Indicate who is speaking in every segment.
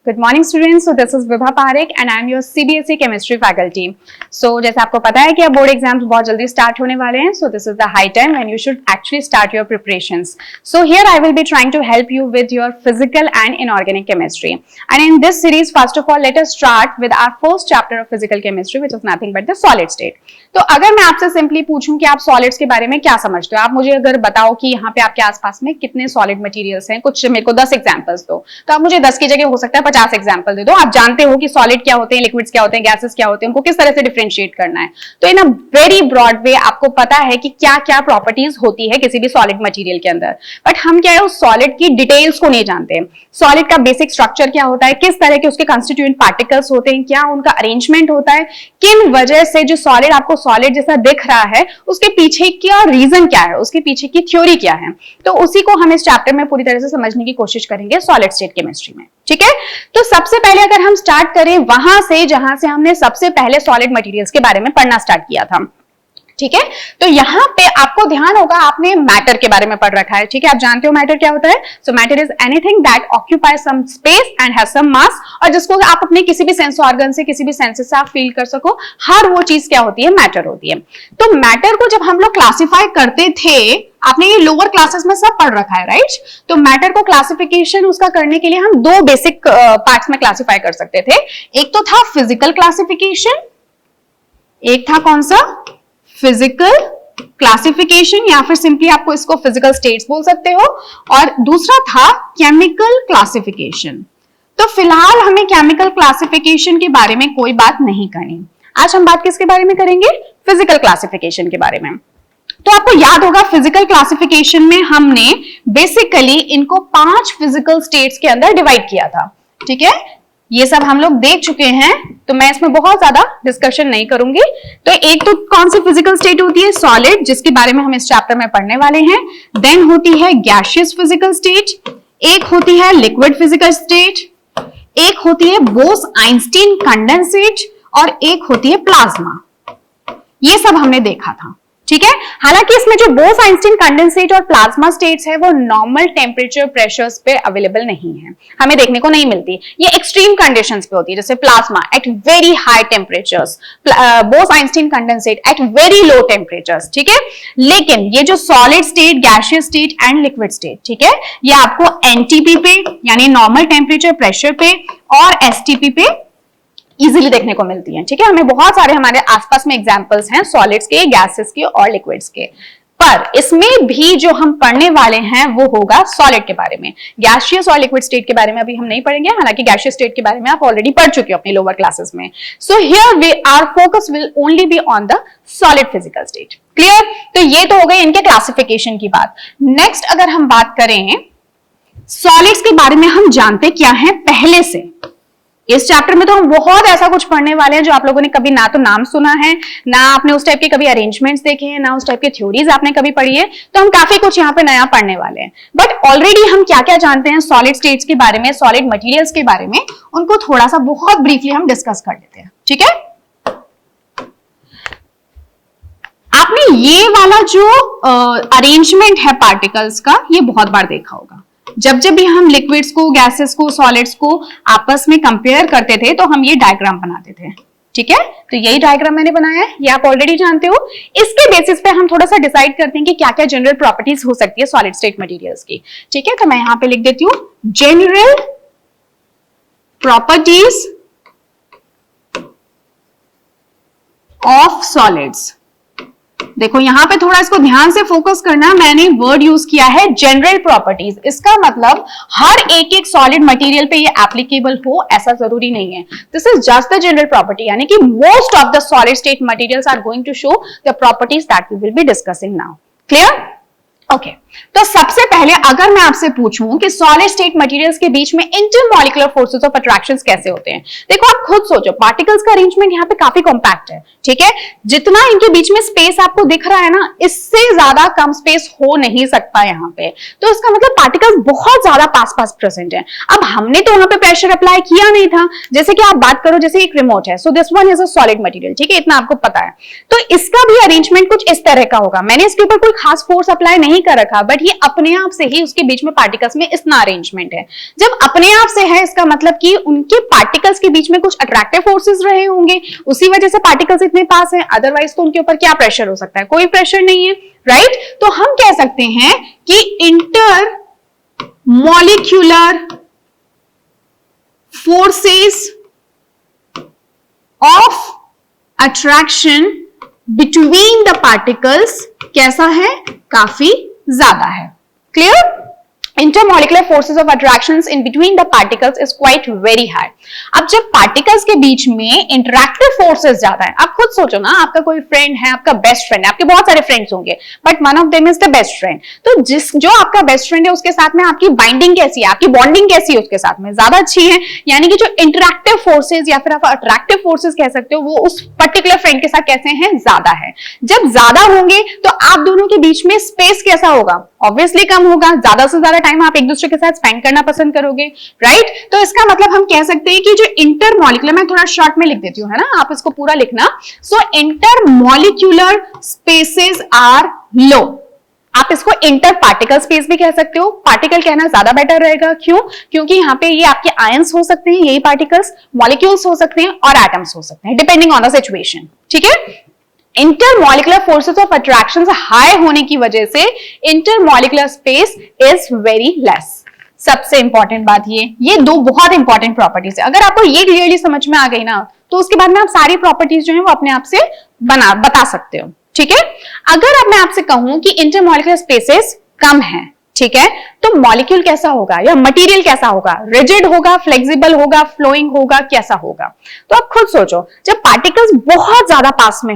Speaker 1: Good morning students. So this is Vibha Parekh and I am your CBSE chemistry faculty. So जैसे आपको पता है कि अब बोर्ड एग्जाम्स बहुत जल्दी स्टार्ट होने वाले हैं. So this is the high time when you should actually start your preparations. So here I will be trying to help you with your physical and inorganic chemistry. And in this series, first of all, let us start with our first chapter of physical chemistry, which is nothing but the solid state. तो अगर मैं आपसे simply पूछूं कि आप solids के बारे में क्या समझते हो, आप मुझे अगर बताओ कि यहाँ पे आपके आसपास में कितने सॉलिड मटेरियल्स हैं, कुछ मेरे को 10 एग्जांपल्स दो, तो आप मुझे 10 की जगह हो सकता है 50 एग्जांपल दे दो. आप जानते हो कि सॉलिड क्या होते हैं, लिक्विड्स क्या होते हैं, गैसेस क्या होते हैं, उनको किस तरह से डिफरेंशिएट करना है. तो इन अ वेरी ब्रॉड वे आपको पता है कि क्या क्या प्रॉपर्टीज होती है किसी भी सॉलिड मटेरियल के अंदर. बट हम क्या है उस सॉलिड की डिटेल्स को नहीं जानते. सॉलिड का बेसिक स्ट्रक्चर क्या होता है, किस तरह के उसके कंस्टिट्यूएंट पार्टिकल्स होते हैं, क्या उनका अरेंजमेंट होता है, किन वजह से जो सॉलिड आपको सॉलिड जैसा दिख रहा है उसके पीछे क्या रीजन क्या है, उसके पीछे की थ्योरी क्या है. तो उसी को हम इस चैप्टर में पूरी तरह से समझने की कोशिश करेंगे सॉलिड स्टेट केमिस्ट्री में. ठीक है, तो सबसे पहले अगर हम स्टार्ट करें वहां से जहां से हमने सबसे पहले सॉलिड मटेरियल्स के बारे में पढ़ना स्टार्ट किया था. ठीक है, तो यहाँ पे आपको ध्यान होगा आपने मैटर के बारे में पढ़ रखा है. ठीक है, आप जानते हो मैटर क्या होता है. So matter is anything that occupy some space and has some mass, और जिसको आप अपने किसी भी सेंस ऑर्गन से, किसी भी सेंसेस से आप फील कर सको, हर वो चीज क्या होती है, मैटर होती है. तो मैटर को जब हम लोग क्लासिफाई करते थे, आपने ये लोअर क्लासेस में सब पढ़ रखा है, राइट. तो मैटर को क्लासिफिकेशन उसका करने के लिए हम दो बेसिक पार्ट्स में क्लासिफाई कर सकते थे. एक तो था फिजिकल क्लासिफिकेशन, एक था कौन सा, फिजिकल क्लासिफिकेशन, या फिर सिंपली आपको इसको फिजिकल स्टेट्स बोल सकते हो, और दूसरा था केमिकल क्लासिफिकेशन. तो फिलहाल हमें केमिकल क्लासिफिकेशन के बारे में कोई बात नहीं करनी. आज हम बात किसके बारे में करेंगे, फिजिकल क्लासिफिकेशन के बारे में. तो आपको याद होगा फिजिकल क्लासिफिकेशन में हमने बेसिकली इनको 5 फिजिकल स्टेट्स के अंदर डिवाइड किया था. ठीक है, ये सब हम लोग देख चुके हैं, तो मैं इसमें बहुत ज्यादा डिस्कशन नहीं करूंगी. तो एक तो कौन सी फिजिकल स्टेट होती है, सॉलिड, जिसके बारे में हम इस चैप्टर में पढ़ने वाले हैं. देन होती है गैसियस फिजिकल स्टेट, एक होती है लिक्विड फिजिकल स्टेट, एक होती है बोस-आइंस्टीन कंडेंसेट, और एक होती है प्लाज्मा. ये सब हमने देखा था. ठीक है, हालांकि इसमें जो बोस-आइंस्टीन कंडेंसेट और प्लाज्मा स्टेट्स है वो नॉर्मल टेम्परेचर प्रेशर्स पे अवेलेबल नहीं है, हमें देखने को नहीं मिलती. ये एक्सट्रीम कंडीशंस पे होती है, जैसे plasma at very high temperatures, Bose Einstein condensate at very low temperatures. ठीक है, लेकिन ये जो solid state, gaseous state and liquid state, ठीक है, ये आपको एनटीपी पे यानी नॉर्मल टेम्परेचर प्रेशर पे और एसटीपी पे इजीली देखने को मिलती है. ठीक है, हमें बहुत सारे हमारे आसपास में एग्जांपल्स हैं सॉलिड्स के, गैसेस के और लिक्विड्स के. पर इसमें भी जो हम पढ़ने वाले हैं वो होगा सॉलिड के बारे में. गैसियस और लिक्विड स्टेट के बारे में अभी हम नहीं पढ़ेंगे, हालांकि गैसियस स्टेट के बारे में आप ऑलरेडी पढ़ चुके हो अपने लोअर क्लासेस में. So here we our focus will only be on the solid physical state. Clear, तो ये तो हो गई इनके क्लासिफिकेशन की बात. नेक्स्ट अगर हम बात करें सॉलिड्स के बारे में, हम जानते क्या है पहले से. इस चैप्टर में तो हम बहुत ऐसा कुछ पढ़ने वाले हैं जो आप लोगों ने कभी ना तो नाम सुना है, ना आपने उस टाइप के कभी अरेंजमेंट्स देखे हैं, ना उस टाइप के थ्योरीज आपने कभी पढ़ी है. तो हम काफी कुछ यहाँ पे नया पढ़ने वाले हैं. बट ऑलरेडी हम क्या क्या जानते हैं सॉलिड स्टेट्स के बारे में, सॉलिड मटेरियल्स के बारे में, उनको थोड़ा सा बहुत ब्रीफली हम डिस्कस कर लेते हैं. ठीक है, आपने ये वाला जो अरेंजमेंट है पार्टिकल्स का, ये बहुत बार देखा होगा. जब जब भी हम लिक्विड्स को, गैसेस को, सॉलिड्स को आपस में कंपेयर करते थे तो हम ये डायग्राम बनाते थे. ठीक है, तो यही डायग्राम मैंने बनाया है, ये आप ऑलरेडी जानते हो. इसके बेसिस पे हम थोड़ा सा डिसाइड करते हैं कि क्या क्या जनरल प्रॉपर्टीज हो सकती है सॉलिड स्टेट मटेरियल्स की. ठीक है, तो मैं यहां पे लिख देती हूं जनरल प्रॉपर्टीज ऑफ सॉलिड्स. देखो यहां पे थोड़ा इसको ध्यान से फोकस करना, मैंने वर्ड यूज किया है जनरल प्रॉपर्टीज. इसका मतलब हर एक एक सॉलिड मटेरियल पे ये एप्लीकेबल हो ऐसा जरूरी नहीं है. This is just the general property, यानी कि most of the solid state materials are going to show the properties that we will be discussing now. Clear, okay. तो सबसे पहले अगर मैं आपसे पूछूं कि सॉलिड स्टेट मटेरियल्स के बीच में इंटरमॉलिक्यूलर फोर्सेस ऑफ अट्रैक्शंस कैसे होते हैं, देखो आप खुद सोचो, पार्टिकल्स का अरेंजमेंट यहाँ पे काफी कॉम्पैक्ट है. ठीक है, जितना इनके बीच में स्पेस आपको दिख रहा है ना, इससे ज्यादा कम स्पेस हो नहीं सकता यहाँ पे. तो इसका मतलब पार्टिकल्स बहुत ज्यादा पास पास प्रेजेंट है. अब हमने तो वहां पे प्रेशर अप्लाई किया नहीं था. जैसे कि आप बात करो, जैसे एक रिमोट है, so this one is a solid material. ठीक है, इतना आपको पता है. तो इसका भी अरेंजमेंट कुछ इस तरह का होगा. मैंने इसके ऊपर कोई खास फोर्स अप्लाई नहीं नहीं कर रखा, बट ये अपने आप से ही उसके बीच में पार्टिकल्स में इतना अरेंजमेंट है। जब अपने आप से है, इसका मतलब कि उनके पार्टिकल्स के बीच में कुछ अट्रैक्टिव फोर्सेस रहे होंगे, उसी वजह से पार्टिकल्स इतने पास हैं। अदरवाइज तो उनके ऊपर क्या प्रेशर हो सकता है, कोई प्रेशर नहीं है, राइट। तो हम कह सकते हैं कि inter molecular forces of attraction between the particles कैसा है, काफी ज्यादा है। Clear? Intermolecular forces of attractions in between the particles is quite very high. अब जब पार्टिकल्स के बीच में इंटरैक्टिव फोर्सेस ज्यादा है, आप खुद सोचो ना, आपका कोई फ्रेंड है, आपका बेस्ट फ्रेंड है, आपके बहुत सारे फ्रेंड्स होंगे, but one of them is the best friend. तो जो आपका बेस्ट फ्रेंड है उसके साथ में आपकी बाइंडिंग कैसी है, आपकी बॉन्डिंग कैसी है, उसके साथ में ज्यादा अच्छी है। यानी कि जो इंटरैक्टिव फोर्सेस या फिर आप अट्रैक्टिव फोर्सेस कह सकते हो, वो उस पर्टिकुलर फ्रेंड के साथ कैसे हैं, ज्यादा है। जब ज्यादा होंगे तो आप दोनों के बीच में स्पेस कैसा होगा, ऑब्वियसली कम होगा। ज्यादा से ज्यादा टाइम आप एक दूसरे के साथ स्पेंड करना पसंद करोगे, राइट। तो इसका मतलब हम कह सकते हैं कि जो इंटरमॉलिक्यूलर, मैं थोड़ा शॉर्ट में लिख देती हूँ, है ना, आप इसको पूरा लिखना। सो इंटरमॉलिक्यूलर स्पेसेस आर लो। आप इसको इंटर पार्टिकल स्पेस भी कह सकते हो, पार्टिकल कहना ज्यादा बेटर रहेगा। क्यों? क्योंकि यहाँ पे ये आपके आयंस हो सकते हैं, यही पार्टिकल्स, मॉलिक्यूल्स हो सकते हैं और एटम्स हो सकते हैं, डिपेंडिंग ऑन द सिचुएशन। ठीक है। Intermolecular forces of attraction high होने की वजह से intermolecular space is very less. सबसे इंपॉर्टेंट बात ये दो बहुत इंपॉर्टेंट प्रॉपर्टीज है। अगर आपको ये क्लियरली समझ में आ गई ना, तो उसके बाद में आप सारी प्रॉपर्टीज जो है वो अपने आप से बता सकते हो। ठीक है। अगर अब मैं आपसे कहूं कि इंटरमॉलिक्यूलर स्पेसेस कम है, ठीक है, तो मॉलिक्यूल कैसा होगा या मटेरियल कैसा होगा, रिजिड होगा, फ्लेक्सिबल होगा, फ्लोइंग होगा, कैसा होगा? तो आप खुद सोचो, जब पार्टिकल्स बहुत ज्यादा पास में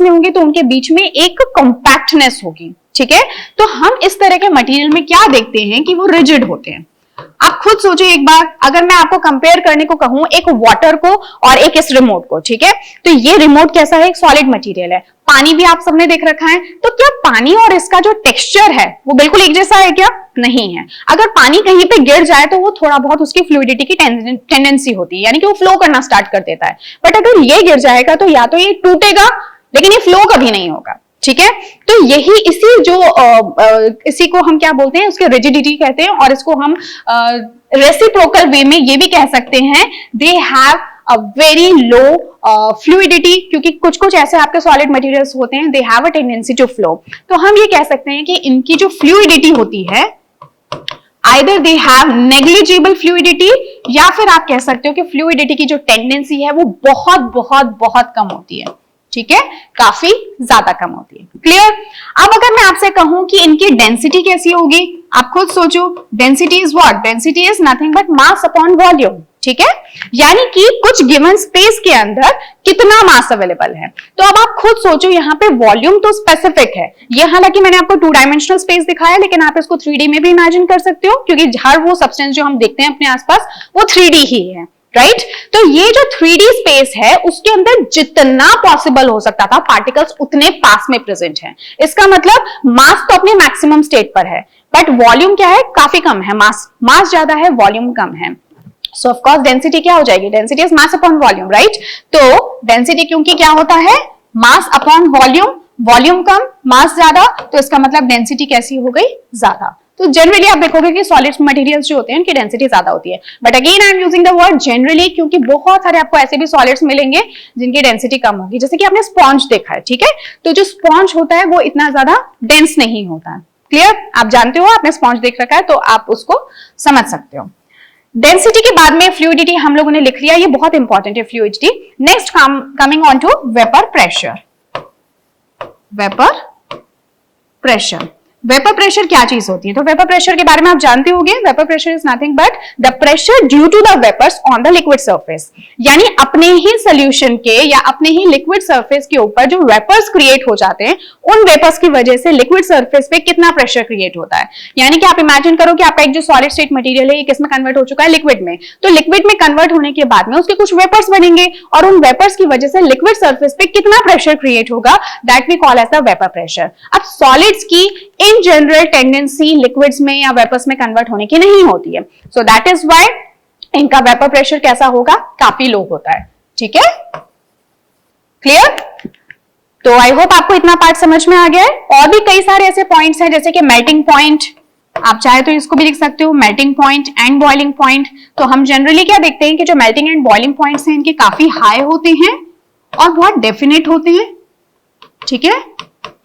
Speaker 1: होंगे, तो उनके बीच में एक कॉम्पैक्टनेस होगी। ठीक है। तो हम इस तरह के मटेरियल में क्या देखते हैं कि वो रिजिड होते हैं। आप खुद सोचिए एक बार, अगर मैं आपको कंपेयर करने को कहूं एक वाटर को और एक इस रिमोट को, ठीक है, तो ये रिमोट कैसा है, एक सॉलिड मटेरियल है। पानी भी आप सबने देख रखा है, तो क्या पानी और इसका जो टेक्सचर है वो बिल्कुल एक जैसा है क्या? नहीं है। अगर पानी कहीं पे गिर जाए तो वो थोड़ा बहुत उसकी फ्लूइडिटी की टेंडेंसी होती है, यानी कि वो फ्लो करना स्टार्ट कर देता है। बट अगर ये गिर जाएगा तो या तो ये टूटेगा, लेकिन ये फ्लो कभी नहीं होगा। ठीक है। तो यही इसी को हम क्या बोलते हैं, उसके रिजिडिटी कहते हैं, और इसको हम रेसिप्रोकल वे में ये भी कह सकते हैं, they have a very low fluidity, क्योंकि कुछ कुछ ऐसे आपके सॉलिड मटेरियल्स होते हैं, they have a tendency to flow. तो हम ये कह सकते हैं कि इनकी जो फ्लूइडिटी होती है, either they have negligible fluidity, या फिर आप कह सकते हो कि फ्लूइडिटी की जो टेंडेंसी है वो बहुत बहुत बहुत कम होती है। ठीक है, काफी ज्यादा कम होती है। क्लियर? अब अगर मैं आपसे कहूं कि इनकी डेंसिटी कैसी होगी, आप खुद सोचो, density is what? Density is nothing but mass upon volume. ठीक है, यानी कि कुछ गिवन स्पेस के अंदर कितना मास अवेलेबल है। तो अब आप खुद सोचो, यहाँ पे वॉल्यूम तो स्पेसिफिक है, ये हालांकि मैंने आपको 2 डायमेंशनल स्पेस दिखाया, लेकिन आप इसको 3D में भी इमेजिन कर सकते हो, क्योंकि हर वो सब्सटेंस जो हम देखते हैं अपने आसपास वो 3D ही है, राइट। तो ये जो 3D स्पेस है उसके अंदर जितना पॉसिबल हो सकता था पार्टिकल्स उतने पास में प्रेजेंट हैं। इसका मतलब मास तो अपने मैक्सिमम स्टेट पर है, बट वॉल्यूम क्या है, काफी कम है। मास ज्यादा है, वॉल्यूम कम है। सो ऑफ कोर्स डेंसिटी क्या हो जाएगी? Density is mass upon volume, right. तो डेंसिटी क्योंकि क्या होता है, मास अपॉन वॉल्यूम, वॉल्यूम कम, मास ज्यादा, तो इसका मतलब डेंसिटी कैसी हो गई? ज्यादा। तो जनरली आप देखोगे कि सॉलिड मटेरियल्स जो होते हैं उनकी डेंसिटी ज्यादा होती है, but again I am using the word generally, क्योंकि बहुत सारे आपको ऐसे भी सॉलिड्स मिलेंगे जिनकी डेंसिटी कम होगी। जैसे कि आपने स्पॉन्ज देखा है, ठीक है, तो जो स्पॉन्ज होता है वो इतना ज्यादा डेंस नहीं होता है। क्लियर? आप जानते हो, आपने स्पॉन्ज देख रखा है तो आप उसको समझ सकते हो। डेंसिटी के बाद में फ्लूइडिटी हम लोगों ने लिख लिया, ये बहुत इंपॉर्टेंट है fluidity. Next coming on to vapour pressure. Vapour pressure, vapour pressure क्या चीज होती है? तो वेपर प्रेशर के बारे में आप जानते होंगे, vapour pressure is nothing but the pressure due to the vapours on the liquid surface. यानी अपने ही सोल्यूशन के या अपने ही लिक्विड सरफेस के ऊपर जो वेपर्स क्रिएट हो जाते हैं, उन वेपर्स की वजह से लिक्विड सरफेस पे कितना प्रेशर क्रिएट होता है। यानी कि आप इमेजिन करो कि आपका एक जो सॉलिड स्टेट मटेरियल है, ये किसमें कन्वर्ट हो चुका है? लिक्विड में। तो लिक्विड में कन्वर्ट होने के बाद में उसके कुछ वेपर्स बनेंगे, और उन वेपर्स की वजह से लिक्विड सरफेस पे कितना प्रेशर क्रिएट होगा, that we call as the vapour pressure. अब सॉलिड्स की इन जनरल टेंडेंसी लिक्विड्स में या वेपर्स में कन्वर्ट होने की नहीं होती है, सो दैट इज व्हाई इनका वेपर प्रेशर कैसा होगा? काफी लो होता है। ठीक है, क्लियर? तो आई होप आपको इतना पार्ट समझ में आ गया है। और भी कई सारे ऐसे पॉइंट्स हैं जैसे कि मेल्टिंग पॉइंट, आप चाहे तो इसको भी लिख सकते हो, melting point and boiling point. तो हम जनरली क्या देखते हैं कि जो मेल्टिंग एंड बॉइलिंग पॉइंट्स हैं इनके काफी हाई होते हैं और बहुत डेफिनेट होते हैं, ठीक है,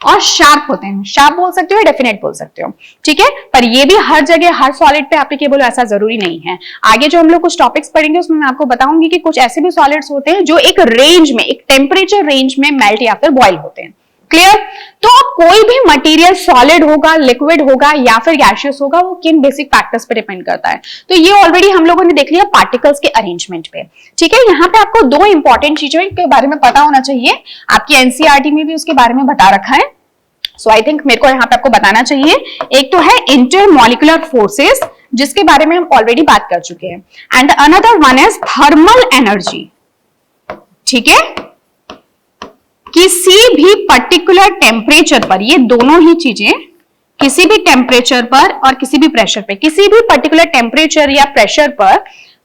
Speaker 1: और शार्प होते हैं। शार्प बोल सकते हो, डेफिनेट बोल सकते हो, ठीक है। पर ये भी हर जगह हर सॉलिड पे एप्लीकेबल ऐसा जरूरी नहीं है। आगे जो हम लोग कुछ टॉपिक्स पढ़ेंगे उसमें मैं आपको बताऊंगी कि कुछ ऐसे भी सॉलिड्स होते हैं जो एक रेंज में, एक टेम्परेचर रेंज में मेल्ट या फिर बॉइल होते हैं। क्लियर? तो कोई भी मटेरियल सॉलिड होगा, लिक्विड होगा या फिर गैसियस होगा, वो किन बेसिक फैक्टर्स पे डिपेंड करता है। तो ये ऑलरेडी हम लोगों ने देख लिया पार्टिकल्स के अरेंजमेंट पे, ठीक है। यहाँ पे आपको दो इंपॉर्टेंट चीजों के बारे में पता होना चाहिए, आपकी एनसीईआरटी में भी उसके बारे में बता रखा है। सो आई थिंक मेरे को यहाँ पे आपको बताना चाहिए। एक तो है इंटरमॉलिक्यूलर फोर्सेस, जिसके बारे में हम ऑलरेडी बात कर चुके हैं, and another one is thermal energy, ठीक है। किसी भी पर्टिकुलर टेम्परेचर पर, ये दोनों ही चीजें किसी भी टेम्परेचर पर और किसी भी प्रेशर पे, किसी भी पर्टिकुलर टेम्परेचर या प्रेशर पर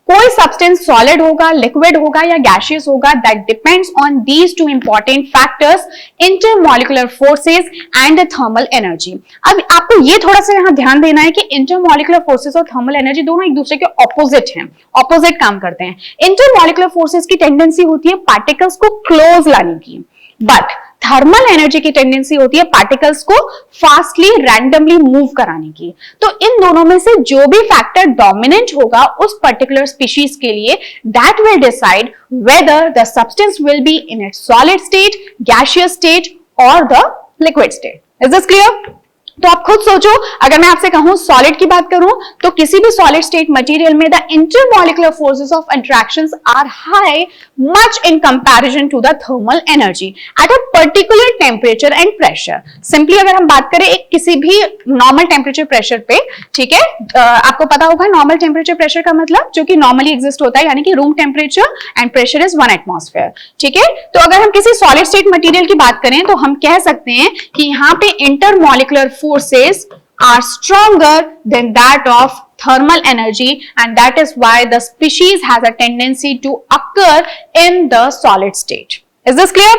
Speaker 1: कोई सब्सटेंस सॉलिड होगा, लिक्विड होगा या गैसियस होगा, that depends on these two important factors, intermolecular forces and thermal energy. अब आपको ये थोड़ा सा यहाँ ध्यान देना है कि इंटरमॉलिक्यूलर फोर्सेस और थर्मल एनर्जी दोनों एक दूसरे के ऑपोजिट हैं, ऑपोजिट काम करते हैं। इंटरमॉलिक्यूलर फोर्सेस की टेंडेंसी होती है पार्टिकल्स को क्लोज लाने की, बट थर्मल एनर्जी की टेंडेंसी होती है पार्टिकल्स को फास्टली रैंडमली मूव कराने की। तो इन दोनों में से जो भी फैक्टर डोमिनेंट होगा उस पर्टिकुलर स्पीशीज के लिए, that will decide whether the substance will be in its solid state, gaseous state और the liquid state. Is this clear? तो आप खुद सोचो, अगर मैं आपसे कहूं सॉलिड की बात करूं तो किसी भी सॉलिड स्टेट मटेरियल में the intermolecular forces of interactions are high much in comparison to the thermal energy at a particular temperature and pressure. Simply अगर हम बात करें एक किसी भी नॉर्मल टेम्परेचर प्रेशर पे, ठीक है, आपको पता होगा नॉर्मल टेम्परेचर प्रेशर का मतलब जो कि नॉर्मली एग्जिस्ट होता है, यानी कि room temperature and pressure is 1 atmosphere, ठीक है। तो अगर हम किसी सॉलिड स्टेट मटेरियल की बात करें तो हम कह सकते हैं कि यहाँ पे intermolecular forces are stronger than that of thermal energy, and that is why the species has a tendency to occur in the solid state. Is this clear?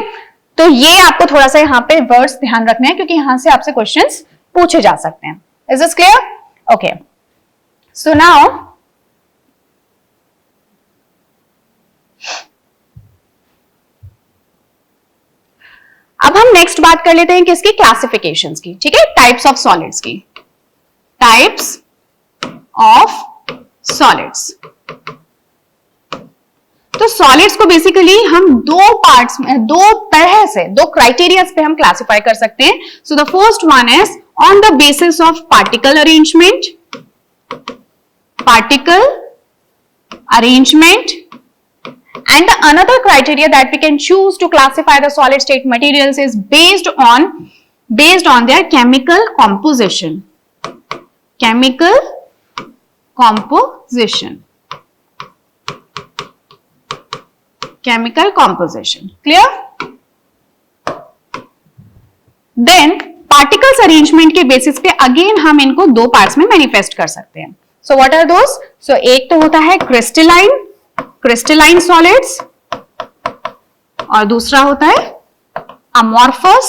Speaker 1: तो ये आपको थोड़ा सा यहाँ पे वर्ड्स ध्यान रखने हैं क्योंकि यहां से आपसे क्वेश्चंस पूछे जा सकते हैं। Is this clear? Okay. So now अब हम नेक्स्ट बात कर लेते हैं किसकी, क्लासिफिकेशंस की, ठीक है, टाइप्स ऑफ सॉलिड्स की, टाइप्स ऑफ सॉलिड्स। तो सॉलिड्स को बेसिकली हम दो पार्ट्स में, दो तरह से, दो क्राइटेरियाज पे हम क्लासिफाई कर सकते हैं। So the first one is on the basis of particle arrangement, particle arrangement. And the another criteria that we can choose to classify the solid state materials is based on their chemical composition. Chemical composition. Chemical composition. Clear? Then particles arrangement के basis पे again हम इनको दो parts में manifest कर सकते हैं. So what are those? So एक तो होता है crystalline solids और दूसरा होता है amorphous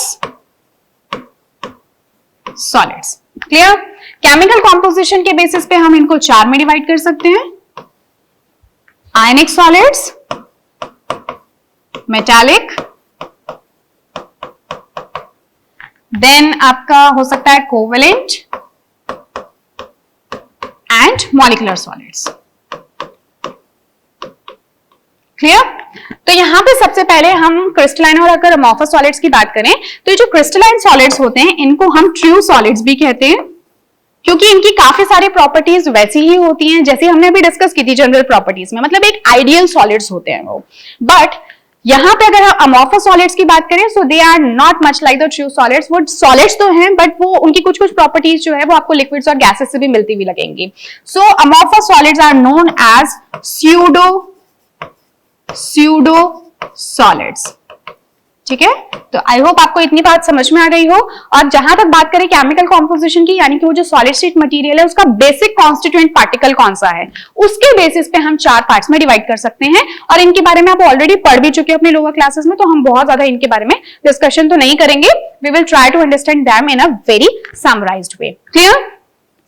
Speaker 1: solids. Clear? Chemical composition के बेसिस पे हम इनको चार में डिवाइड कर सकते हैं. आयनिक सॉलिड्स, मेटालिक, देन आपका हो सकता है covalent and molecular solids. Clear? तो यहां पे सबसे पहले हम क्रिस्टलाइन और अगर अमॉर्फस सॉलिड्स की बात करें तो ये जो क्रिस्टलाइन सॉलिड्स होते हैं इनको हम ट्रू सॉलिड्स भी कहते हैं क्योंकि इनकी काफी सारी प्रॉपर्टीज वैसी ही होती हैं जैसे हमने अभी डिस्कस की थी जनरल प्रॉपर्टीज में, मतलब एक आइडियल सॉलिड्स होते हैं वो. बट यहां पे अगर हम अमॉर्फस सॉलिड्स की बात करें so they are not much like the true solids. वो सॉलिड्स तो हैं बट वो उनकी कुछ कुछ प्रॉपर्टीज जो है वो आपको लिक्विड्स और गैसेस से भी मिलती हुई लगेंगी. So amorphous solids are known as pseudo solids. ठीक है, तो आई होप आपको इतनी बात समझ में आ गई हो। और जहां तक बात करें केमिकल कॉम्पोजिशन की, यानी कि वो जो सॉलिड स्टेट मटेरियल है उसका बेसिक कॉन्स्टिट्यूएंट पार्टिकल कौन सा है, उसके बेसिस पे हम 4 पार्ट्स में डिवाइड कर सकते हैं। और इनके बारे में आप ऑलरेडी पढ़ भी चुके हो अपने लोअर क्लासेस में, तो हम बहुत ज्यादा इनके बारे में डिस्कशन तो नहीं करेंगे। We will try to understand them in a very summarized way. Clear?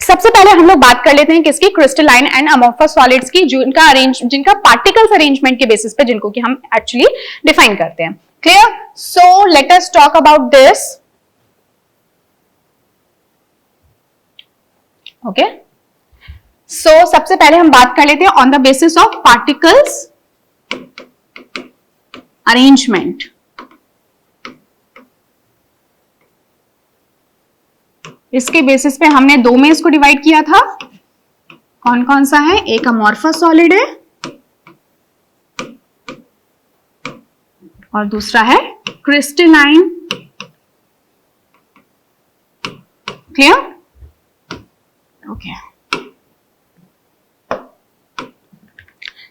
Speaker 1: सबसे पहले हम लोग बात कर लेते हैं किसकी, क्रिस्टलाइन एंड अमोर्फस सॉलिड्स की, जिनका पार्टिकल्स अरेंजमेंट के बेसिस पे जिनको कि हम एक्चुअली डिफाइन करते हैं। Clear? So let us talk about this. Okay, so सबसे पहले हम बात कर लेते हैं on the basis of particles arrangement. इसके बेसिस पे हमने 2 में इसको डिवाइड किया था। कौन कौन सा है? एक अमोर्फस सॉलिड है और दूसरा है क्रिस्टलाइन। क्लियर? ओके,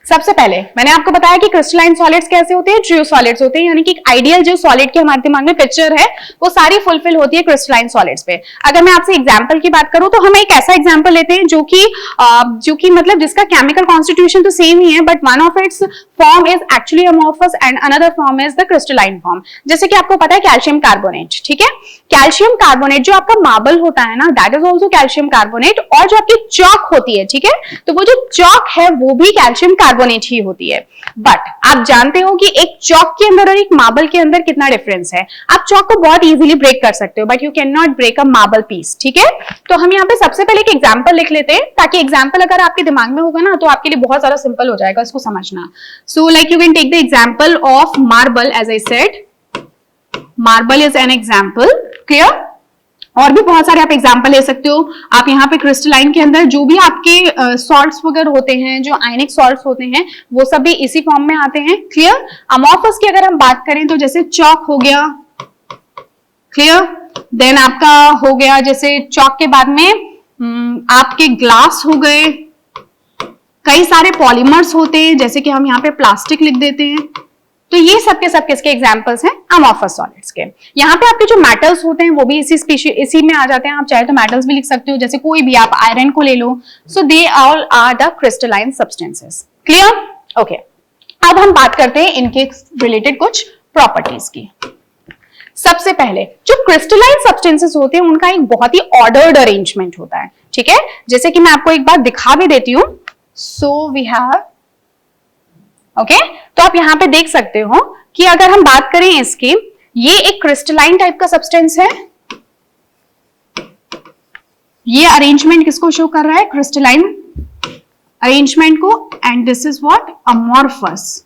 Speaker 1: सबसे पहले मैंने आपको बताया कि क्रिस्टलाइन सॉलिड्स कैसे होते हैं, ट्रू सॉलिड्स होते हैं, यानी कि आइडियल जो सॉलिड की हमारे दिमाग में पिक्चर है वो सारी फुलफिल होती है क्रिस्टलाइन सॉलिड्स पे। अगर मैं आपसे एग्जांपल की बात करूं तो हम एक ऐसा एग्जांपल लेते हैं जो कि मतलब जिसका केमिकल कॉन्स्टिट्यूशन तो सेम ही है, but one of its form is actually amorphous and another form is the crystalline form. जैसे कि आपको पता है कैल्शियम कार्बोनेट, ठीक है, कैल्शियम कार्बोनेट जो आपका मार्बल होता है ना, that is also calcium carbonate. और जो आपकी चॉक होती है, ठीक है, तो वो जो चॉक है वो भी कैल्शियम कार्बोनेट ही होती है। बट आप जानते हो कि एक चॉक के अंदर और एक मार्बल के अंदर कितना डिफरेंस है। आप चॉक को बहुत इजीली ब्रेक कर सकते हो, but you can not break a marble piece. ठीक है, तो हम यहाँ पे सबसे पहले एक एग्जांपल लिख लेते हैं, ताकि एग्जांपल अगर आपके दिमाग में होगा ना तो आपके लिए बहुत ज्यादा सिंपल हो जाएगा इसको समझना। So like you can take the example of marble, as I said marble is an example. Clear? और भी बहुत सारे आप एग्जांपल ले सकते हो। आप यहाँ पे क्रिस्टलाइन के अंदर जो भी आपके सॉल्ट्स वगैरह होते हैं, जो आयनिक सॉल्ट्स होते हैं, वो सब भी इसी फॉर्म में आते हैं। क्लियर? अमोर्फस की अगर हम बात करें तो जैसे चॉक हो गया, क्लियर, देन आपका हो गया जैसे चॉक के बाद में आपके ग्लास हो गए, कई सारे पॉलीमर्स होते हैं, जैसे कि हम यहाँ पे प्लास्टिक लिख देते हैं। तो ये सब किसके एग्जांपल्स हैं? अमोर्फस सॉलिड्स के। यहाँ पे आपके जो मेटल्स होते हैं वो भी इसी में आ जाते हैं। आप चाहे तो मेटल्स भी लिख सकते हो, जैसे कोई भी आप आयरन को ले लो। So they all are the crystalline substances. Clear? Okay, अब हम बात करते हैं इनके रिलेटेड कुछ प्रॉपर्टीज की। सबसे पहले जो क्रिस्टलाइन सब्सटेंसेस होते हैं उनका एक बहुत ही ऑर्डर्ड अरेंजमेंट होता है। ठीक है, जैसे कि मैं आपको एक बार दिखा भी देती हूं। सो वी हैव, ओके, तो आप यहां पे देख सकते हो कि अगर हम बात करें इसकी, ये एक क्रिस्टलाइन टाइप का सब्सटेंस है। ये अरेंजमेंट किसको शो कर रहा है? क्रिस्टलाइन अरेंजमेंट को। And this is what? Amorphous.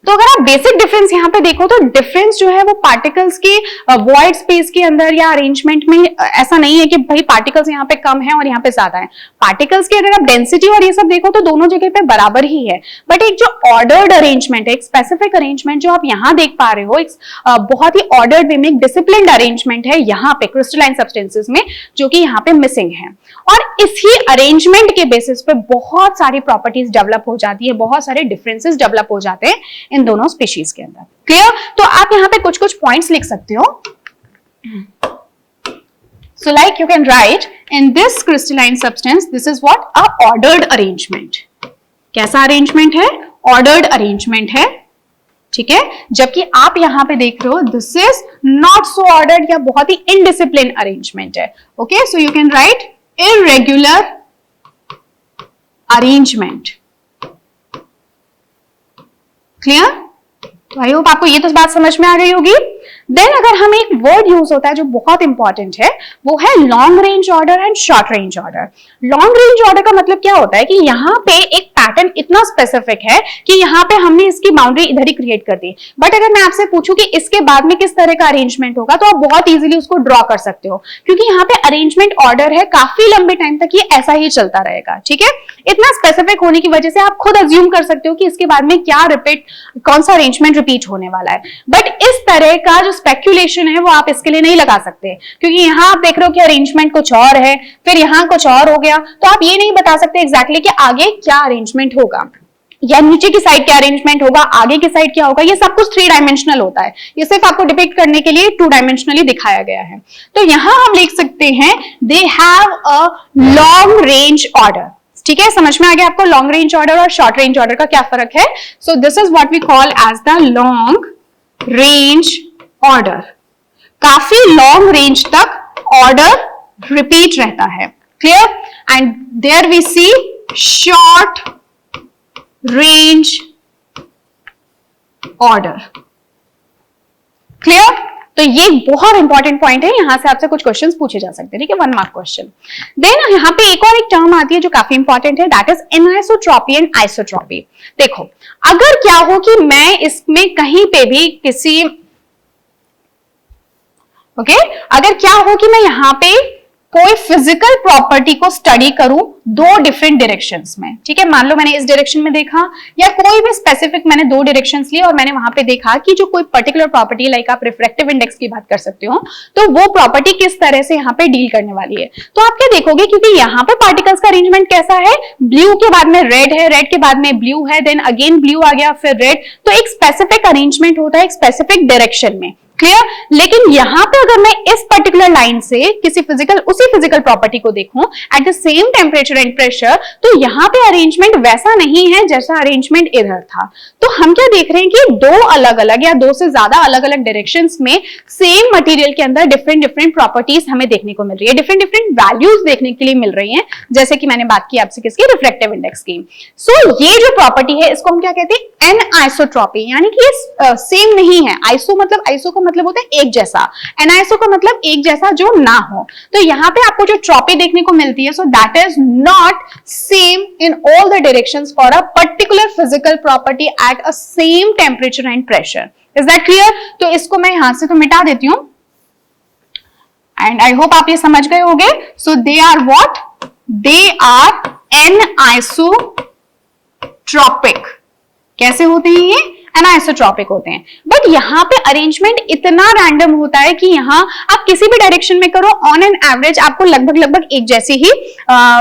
Speaker 1: तो अगर आप बेसिक डिफरेंस यहां पे देखो तो डिफरेंस जो है वो पार्टिकल्स की वॉइड स्पेस के अंदर या अरेंजमेंट में ऐसा नहीं है कि भाई पार्टिकल्स यहाँ पे कम है और यहाँ पे ज्यादा है। पार्टिकल्स की अगर आप डेंसिटी और ये सब देखो तो दोनों जगह पे बराबर ही है। बट एक जो ऑर्डर्ड अरेंजमेंट है, एक स्पेसिफिक अरेंजमेंट जो आप यहाँ देख पा रहे हो, एक बहुत ही ऑर्डर्ड वे में एक डिसिप्लिन्ड अरेंजमेंट है यहाँ पे क्रिस्टलाइन सब्सटेंसेस में, जो कि यहाँ पे मिसिंग है। और इसी अरेंजमेंट के बेसिस पे बहुत सारी प्रॉपर्टीज डेवलप हो जाती है, बहुत सारे डिफरेंसेस डेवलप हो जाते हैं इन दोनों स्पीशीज के अंदर। क्लियर? तो आप यहां पे कुछ कुछ पॉइंट्स लिख सकते हो। सो like you can write in this crystalline substance this is what? A ordered arrangement. कैसा अरेंजमेंट है? ऑर्डर्ड अरेंजमेंट है। ठीक है, जबकि आप यहां पे देख रहे हो this is not so ordered या बहुत ही इनडिसिप्लिन अरेंजमेंट है। Okay, so you can write irregular arrangement। Clear? तो आई होप आपको ये तो बात समझ में आ गई होगी। देन अगर हम एक वर्ड यूज होता है जो बहुत इंपॉर्टेंट है, वो है long range order and short range order. Long range order का मतलब क्या होता है कि यहाँ पे एक पैटर्न इतना स्पेसिफिक है कि यहाँ पे हमने इसकी बाउंड्री इधर ही क्रिएट कर दी। बट अगर मैं आपसे पूछूं कि इसके बाद में किस तरह का अरेंजमेंट होगा, तो आप बहुत इजीली उसको ड्रॉ कर सकते हो, क्योंकि यहाँ पे अरेंजमेंट ऑर्डर है, काफी लंबे टाइम तक ये ऐसा ही चलता रहेगा। ठीक है, इतना स्पेसिफिक होने की वजह से आप खुद अज्यूम कर सकते हो कि इसके बाद में क्या कौन सा अरेंजमेंट रिपीट होने वाला है। बट इस तरह का जो स्पेक्यूलेशन है वो आप इसके लिए नहीं लगा सकते, क्योंकि यहाँ आप देख रहे हो कि अरेंजमेंट कुछ और है, फिर यहाँ कुछ और हो गया, तो आप ये नहीं बता सकते एग्जैक्टली कि आगे क्या अरेंजमेंट होगा। या नीचे की साइड क्या अरेंजमेंट होगा, आगे की साइड क्या होगा, ये सब कुछ 3 डायमेंशनल होता है। ये सिर्फ आपको डिपिक्ट करने के लिए 2 डायमेंशनली दिखाया गया है। तो यहां हम लिख सकते हैं they have a long range order. ठीक है, समझ में आ गया आपको लॉन्ग रेंज ऑर्डर और शॉर्ट रेंज ऑर्डर का क्या फर्क है। So this is what we call as the long range order. काफी लॉन्ग रेंज तक ऑर्डर रिपीट रहता है। Clear? And there we see short range order. Clear? तो ये बहुत इंपॉर्टेंट पॉइंट है, यहां से आपसे कुछ क्वेश्चंस पूछे जा सकते हैं। ठीक है, 1 मार्क क्वेश्चन। देन यहां पे एक और एक टर्म आती है जो काफी इंपॉर्टेंट है, that is anisotropy and isotropy. देखो, अगर क्या हो कि मैं इसमें कहीं पे भी किसी अगर क्या हो कि मैं यहां पे कोई फिजिकल प्रॉपर्टी को स्टडी करूं 2 डिफरेंट डायरेक्शंस में। ठीक है, मान लो मैंने इस डायरेक्शन में देखा या कोई भी स्पेसिफिक मैंने 2 डायरेक्शंस लिए और मैंने वहां पे देखा कि जो कोई पर्टिकुलर प्रॉपर्टी, लाइक आप रिफ्रैक्टिव इंडेक्स की बात कर सकते हो, तो वो प्रॉपर्टी किस तरह से यहाँ पे डील करने वाली है। तो आप क्या देखोगे, क्योंकि यहाँ पे पार्टिकल्स का अरेंजमेंट कैसा है, ब्लू के बाद में रेड है, रेड के बाद में ब्लू है, देन अगेन ब्लू आ गया, फिर रेड। तो एक स्पेसिफिक अरेंजमेंट होता है एक स्पेसिफिक डायरेक्शन में। क्लियर? लेकिन यहां पे अगर मैं इस पर्टिकुलर लाइन से उसी फिजिकल प्रॉपर्टी को देखूं eight the same temperature and pressure, तो यहां पे अरेंजमेंट वैसा नहीं है जैसा अरेंजमेंट इधर था। तो हम क्या देख रहे हैं कि 2 अलग अलग या 2 से ज्यादा अलग अलग डायरेक्शंस में सेम मटेरियल के अंदर डिफरेंट डिफरेंट प्रॉपर्टीज हमें देखने को मिल रही है, डिफरेंट डिफरेंट वैल्यूज देखने के लिए मिल रही है, जैसे कि मैंने बात की आपसे किसकी, रिफ्लेक्टिव इंडेक्स की। सो ये जो प्रॉपर्टी है इसको हम क्या कहते हैं, एनआइसोट्रॉपी, यानी कि ये सेम नहीं है। आइसो का मतलब होता है एक जैसा, एनाइसो का मतलब एक जैसा जो ना हो। तो यहां पे आपको जो ट्रॉपी देखने को मिलती है, so that is not same in all the directions for a particular physical property at a same temperature and pressure. Is that clear? तो इसको मैं यहां से तो मिटा देती हूं एंड आई होप आप ये समझ गए होंगे। So they are what, they are anisotropic. कैसे होते हैं ये, एनाइसोट्रॉपिक होते हैं। बट यहाँ पे अरेंजमेंट इतना रैंडम होता है कि यहाँ आप किसी भी डायरेक्शन में करो, ऑन एन एवरेज आपको लगभग लगभग एक जैसी ही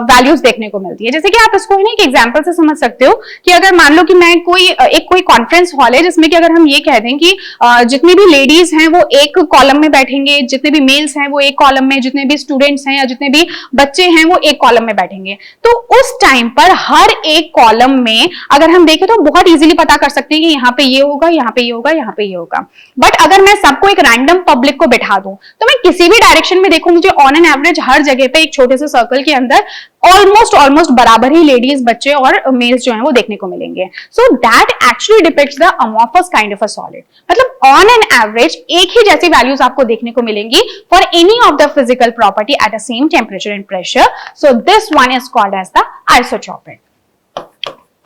Speaker 1: वैल्यूज देखने को मिलती है। जैसे कि आप इसको एक एग्जांपल से समझ सकते हो कि अगर मान लो कि मैं कोई कॉन्फ्रेंस हॉल है जिसमें कि अगर हम ये कह दें कि जितनी भी लेडीज हैं वो एक कॉलम में बैठेंगे, जितने भी मेल्स हैं वो एक कॉलम में, जितने भी स्टूडेंट्स हैं या जितने भी बच्चे हैं वो एक कॉलम में बैठेंगे, तो उस टाइम पर हर एक कॉलम में अगर हम देखें तो बहुत इजीली पता कर सकते हैं कि यहाँ पे ये होगा, यहाँ पे ये होगा, यहाँ पे ये होगा। बट अगर मैं सबको एक रैंडम पब्लिक को बिठा दूं तो मैं किसी भी डायरेक्शन में देखूं, मुझे ऑन एन एवरेज हर जगह पे एक छोटे से सर्कल के अंदर ऑलमोस्ट बराबर ही लेडीज, बच्चे और मेल्स जो हैं वो देखने को मिलेंगे। So that actually depicts the amorphous kind of a solid. मतलब ऑन एन एवरेज एक ही जैसी वैल्यूज आपको देखने को मिलेंगी for any of the physical property at the same temperature and pressure. So this one is called as the isotropic.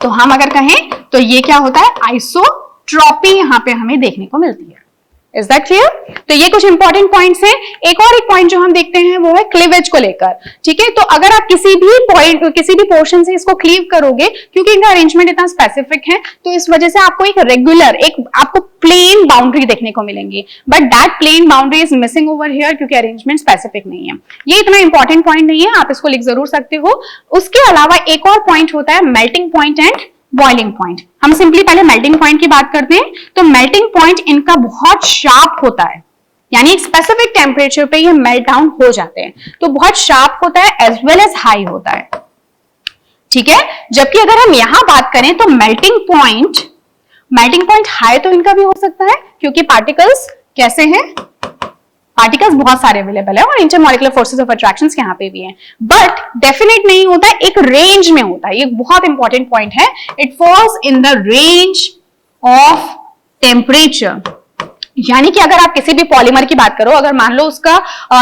Speaker 1: तो हम अगर कहें तो ये क्या होता है, आइसोट्रॉपी यहां पे हमें देखने को मिलती है। Is that clear? तो ये कुछ इंपॉर्टेंट पॉइंट्स हैं। एक पॉइंट जो हम देखते हैं वो है क्लीवेज को लेकर। ठीक है, तो अगर आप किसी भी पोर्शन से इसको क्लीव करोगे, क्योंकि इनका अरेंजमेंट इतना स्पेसिफिक है, तो इस वजह से आपको आपको प्लेन बाउंड्री देखने को मिलेंगी। But that plane boundary is missing over here, क्योंकि अरेंजमेंट स्पेसिफिक नहीं है। ये इतना इंपॉर्टेंट पॉइंट नहीं है, आप इसको लिख जरूर सकते हो। उसके अलावा एक और पॉइंट होता है melting point and boiling point. हम सिंपली पहले मेल्टिंग पॉइंट की बात करते हैं। तो मेल्टिंग पॉइंट इनका बहुत शार्प होता है, यानी एक स्पेसिफिक टेम्परेचर पे ये मेल्ट डाउन हो जाते हैं, तो बहुत शार्प होता है एज वेल एज हाई होता है। ठीक है, जबकि अगर हम यहां बात करें तो मेल्टिंग पॉइंट हाई तो इनका भी हो सकता है, क्योंकि पार्टिकल्स कैसे हैं, पार्टिकल्स बहुत सारे अवेलेबल है और इंटरमॉलिक्यूलर फोर्सेस ऑफ अट्रैक्शंस यहाँ पे भी हैं, बट डेफिनेट नहीं होता है, एक रेंज में होता है। ये बहुत इंपॉर्टेंट पॉइंट है। It falls in the range of temperature, यानी कि अगर आप किसी भी पॉलीमर की बात करो, अगर मान लो उसका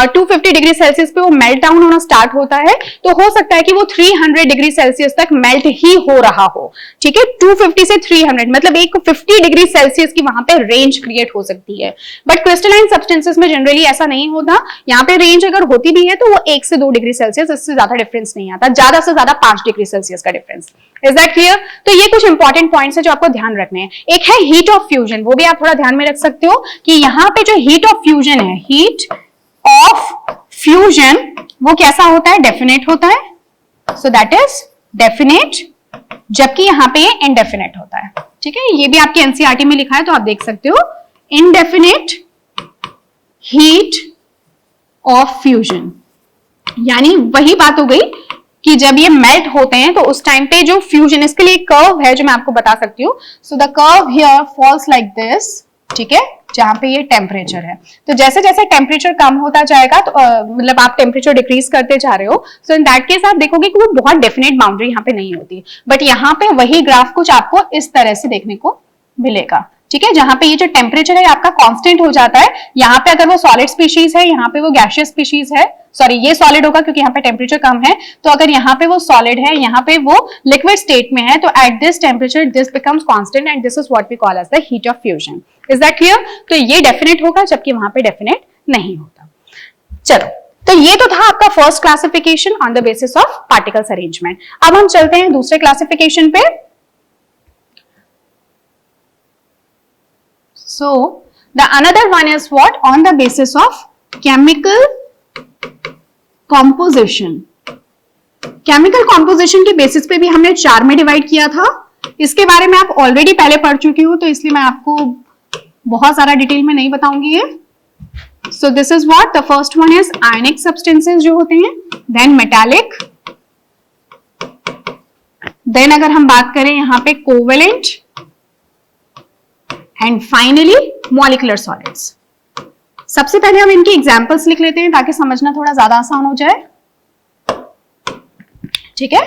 Speaker 1: 250 डिग्री सेल्सियस पे वो मेल्ट डाउन होना स्टार्ट होता है, तो हो सकता है कि वो 300 डिग्री सेल्सियस तक मेल्ट ही हो रहा हो। ठीक है, 250 से 300 मतलब एक 50 डिग्री सेल्सियस की वहां पे रेंज क्रिएट हो सकती है। बट क्रिस्टलाइन सब्सटेंसेस में जनरली ऐसा नहीं होता। यहाँ पे रेंज अगर होती भी है तो वो 1 से 2 डिग्री सेल्सियस, इससे ज्यादा डिफरेंस नहीं आता, ज्यादा से ज्यादा 5 डिग्री सेल्सियस का डिफरेंस। Is that clear? तो ये कुछ इंपॉर्टेंट पॉइंट्स है जो आपको ध्यान रखने हैं। एक है हीट ऑफ फ्यूजन, वो भी आप थोड़ा ध्यान में रख सकते हो कि यहां पे जो हीट ऑफ फ्यूजन है, हीट ऑफ फ्यूजन वो कैसा होता है, डेफिनेट होता है। सो दैट इज डेफिनेट जबकि यहाँ पे ये इंडेफिनेट होता है। ठीक है, ये भी आपके एनसीईआरटी में लिखा है तो आप देख सकते हो, इंडेफिनेट हीट ऑफ फ्यूजन। यानी वही बात हो गई कि जब ये मेल्ट होते हैं तो उस टाइम पे जो फ्यूजन, इसके लिए एक कर्व है जो मैं आपको बता सकती हूँ। So the curve here falls like this, ठीक है, जहां पे ये टेम्परेचर है। तो जैसे जैसे टेम्परेचर कम होता जाएगा तो मतलब आप टेम्परेचर डिक्रीज करते जा रहे हो, सो इन दैट केस आप देखोगे कि वो बहुत डेफिनेट बाउंड्री यहाँ पे नहीं होती, बट यहाँ पे वही ग्राफ कुछ आपको इस तरह से देखने को मिलेगा। ठीक है, जहां पे ये जो टेम्परेचर है आपका कांस्टेंट हो जाता है। यहाँ पे अगर वो सॉलिड स्पीशीज है, यहाँ पे वो गैसियस स्पीशीज है, सॉरी ये सॉलिड होगा क्योंकि यहाँ पे टेम्परेचर कम है। तो अगर यहाँ पे वो सॉलिड है, यहाँ पे वो लिक्विड स्टेट में है, तो at this temperature this becomes constant and this is what we call as the heat of fusion. Is that clear? तो ये डेफिनेट होगा जबकि वहां पे डेफिनेट नहीं होता। चलो, तो ये तो था आपका first classification on the basis of particles arrangement. अब हम चलते हैं दूसरे क्लासिफिकेशन पे। So the another one is what? On the basis of chemical composition. Chemical composition के बेसिस पे भी हमने 4 में डिवाइड किया था। इसके बारे में आप ऑलरेडी पहले पढ़ चुकी हो, तो इसलिए मैं आपको बहुत सारा डिटेल में नहीं बताऊंगी ये। So this is what the first one is ionic substances जो होते हैं, then metallic, then अगर हम बात करें यहाँ पे covalent, and finally molecular solids. सबसे पहले हम इनकी एग्जांपल्स लिख लेते हैं ताकि समझना थोड़ा ज्यादा आसान हो जाए। ठीक है,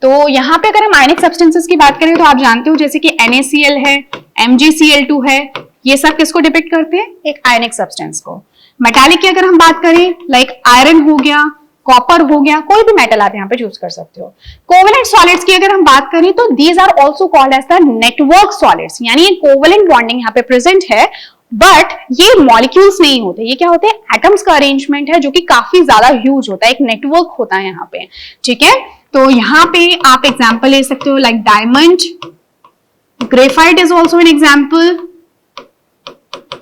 Speaker 1: तो यहां पे अगर हम आयनिक सब्सटेंसेस की बात करें तो आप जानते हो जैसे कि NaCl है, MgCl2 है, ये सब किसको डिपिक्ट करते हैं? एक आयनिक सब्सटेंस को। मेटालिक की अगर हम बात करें, लाइक आयरन हो गया, कॉपर हो गया, कोई भी मेटल आप यहाँ पे चूज कर सकते हो। कोवेलेंट सॉलिड्स की अगर हम बात करें तो these are also called as the network solids, यानी ये कोवेलेंट बॉन्डिंग यहाँ पे प्रेजेंट है, बट ये मॉलिक्यूल्स नहीं होते। ये क्या होते हैं? एटम्स का अरेंजमेंट है जो कि काफी ज्यादा ह्यूज होता है, एक नेटवर्क होता है यहाँ पे। ठीक है, तो यहाँ पे आप एग्जाम्पल ले सकते हो like diamond, graphite is also an example.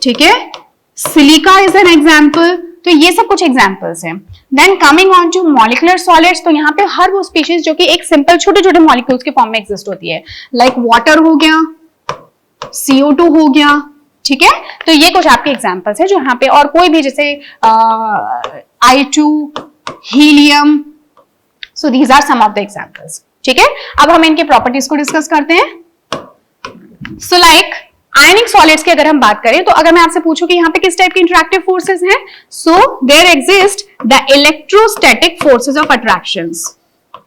Speaker 1: ठीक है, सिलिका इज एन एग्जाम्पल। तो ये सब कुछ एग्जांपल्स हैं। Then coming on to molecular solids, तो यहाँ पे हर वो स्पीशीज जो कि एक सिंपल छोटे छोटे मॉलिक्यूल्स के फॉर्म में एग्जिस्ट होती है, लाइक वाटर हो गया, CO2 हो गया। ठीक है, तो ये कुछ आपके एग्जांपल्स हैं जो यहाँ पे, और कोई भी जैसे I2, helium, so these are some of the examples. ठीक है, अब हम इनके प्रॉपर्टीज को डिस्कस करते हैं। सो लाइक आयनिक सॉलिड्स की अगर हम बात करें तो अगर मैं आपसे पूछूं कि यहाँ पे किस टाइप के इंटरैक्टिव फोर्सेस हैं, so there exist the electrostatic forces of attractions.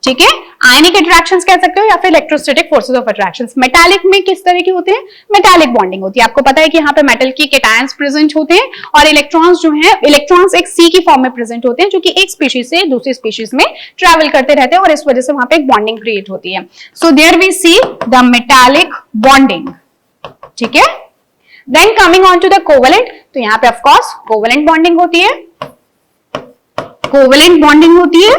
Speaker 1: ठीक है, आयनिक अट्रैक्शंस कह सकते हो या फिर electrostatic forces of attractions. Metallic में किस तरह की होते हैं? मेटालिक बॉन्डिंग होती है। आपको पता है कि यहाँ पे मेटल की केटायंस प्रेजेंट होते हैं और इलेक्ट्रॉन्स जो हैं, इलेक्ट्रॉन्स एक C की फॉर्म में प्रेजेंट होते हैं जो कि एक स्पीशीज से दूसरी स्पीशीज में ट्रेवल करते रहते हैं और इस वजह से वहां पे एक बॉन्डिंग क्रिएट होती है। So there we see the metallic bonding. ठीक है, then coming on to the covalent, तो यहाँ पे ऑफ कोर्स कोवेलेंट बॉन्डिंग होती है, कोवेलेंट बॉन्डिंग होती है।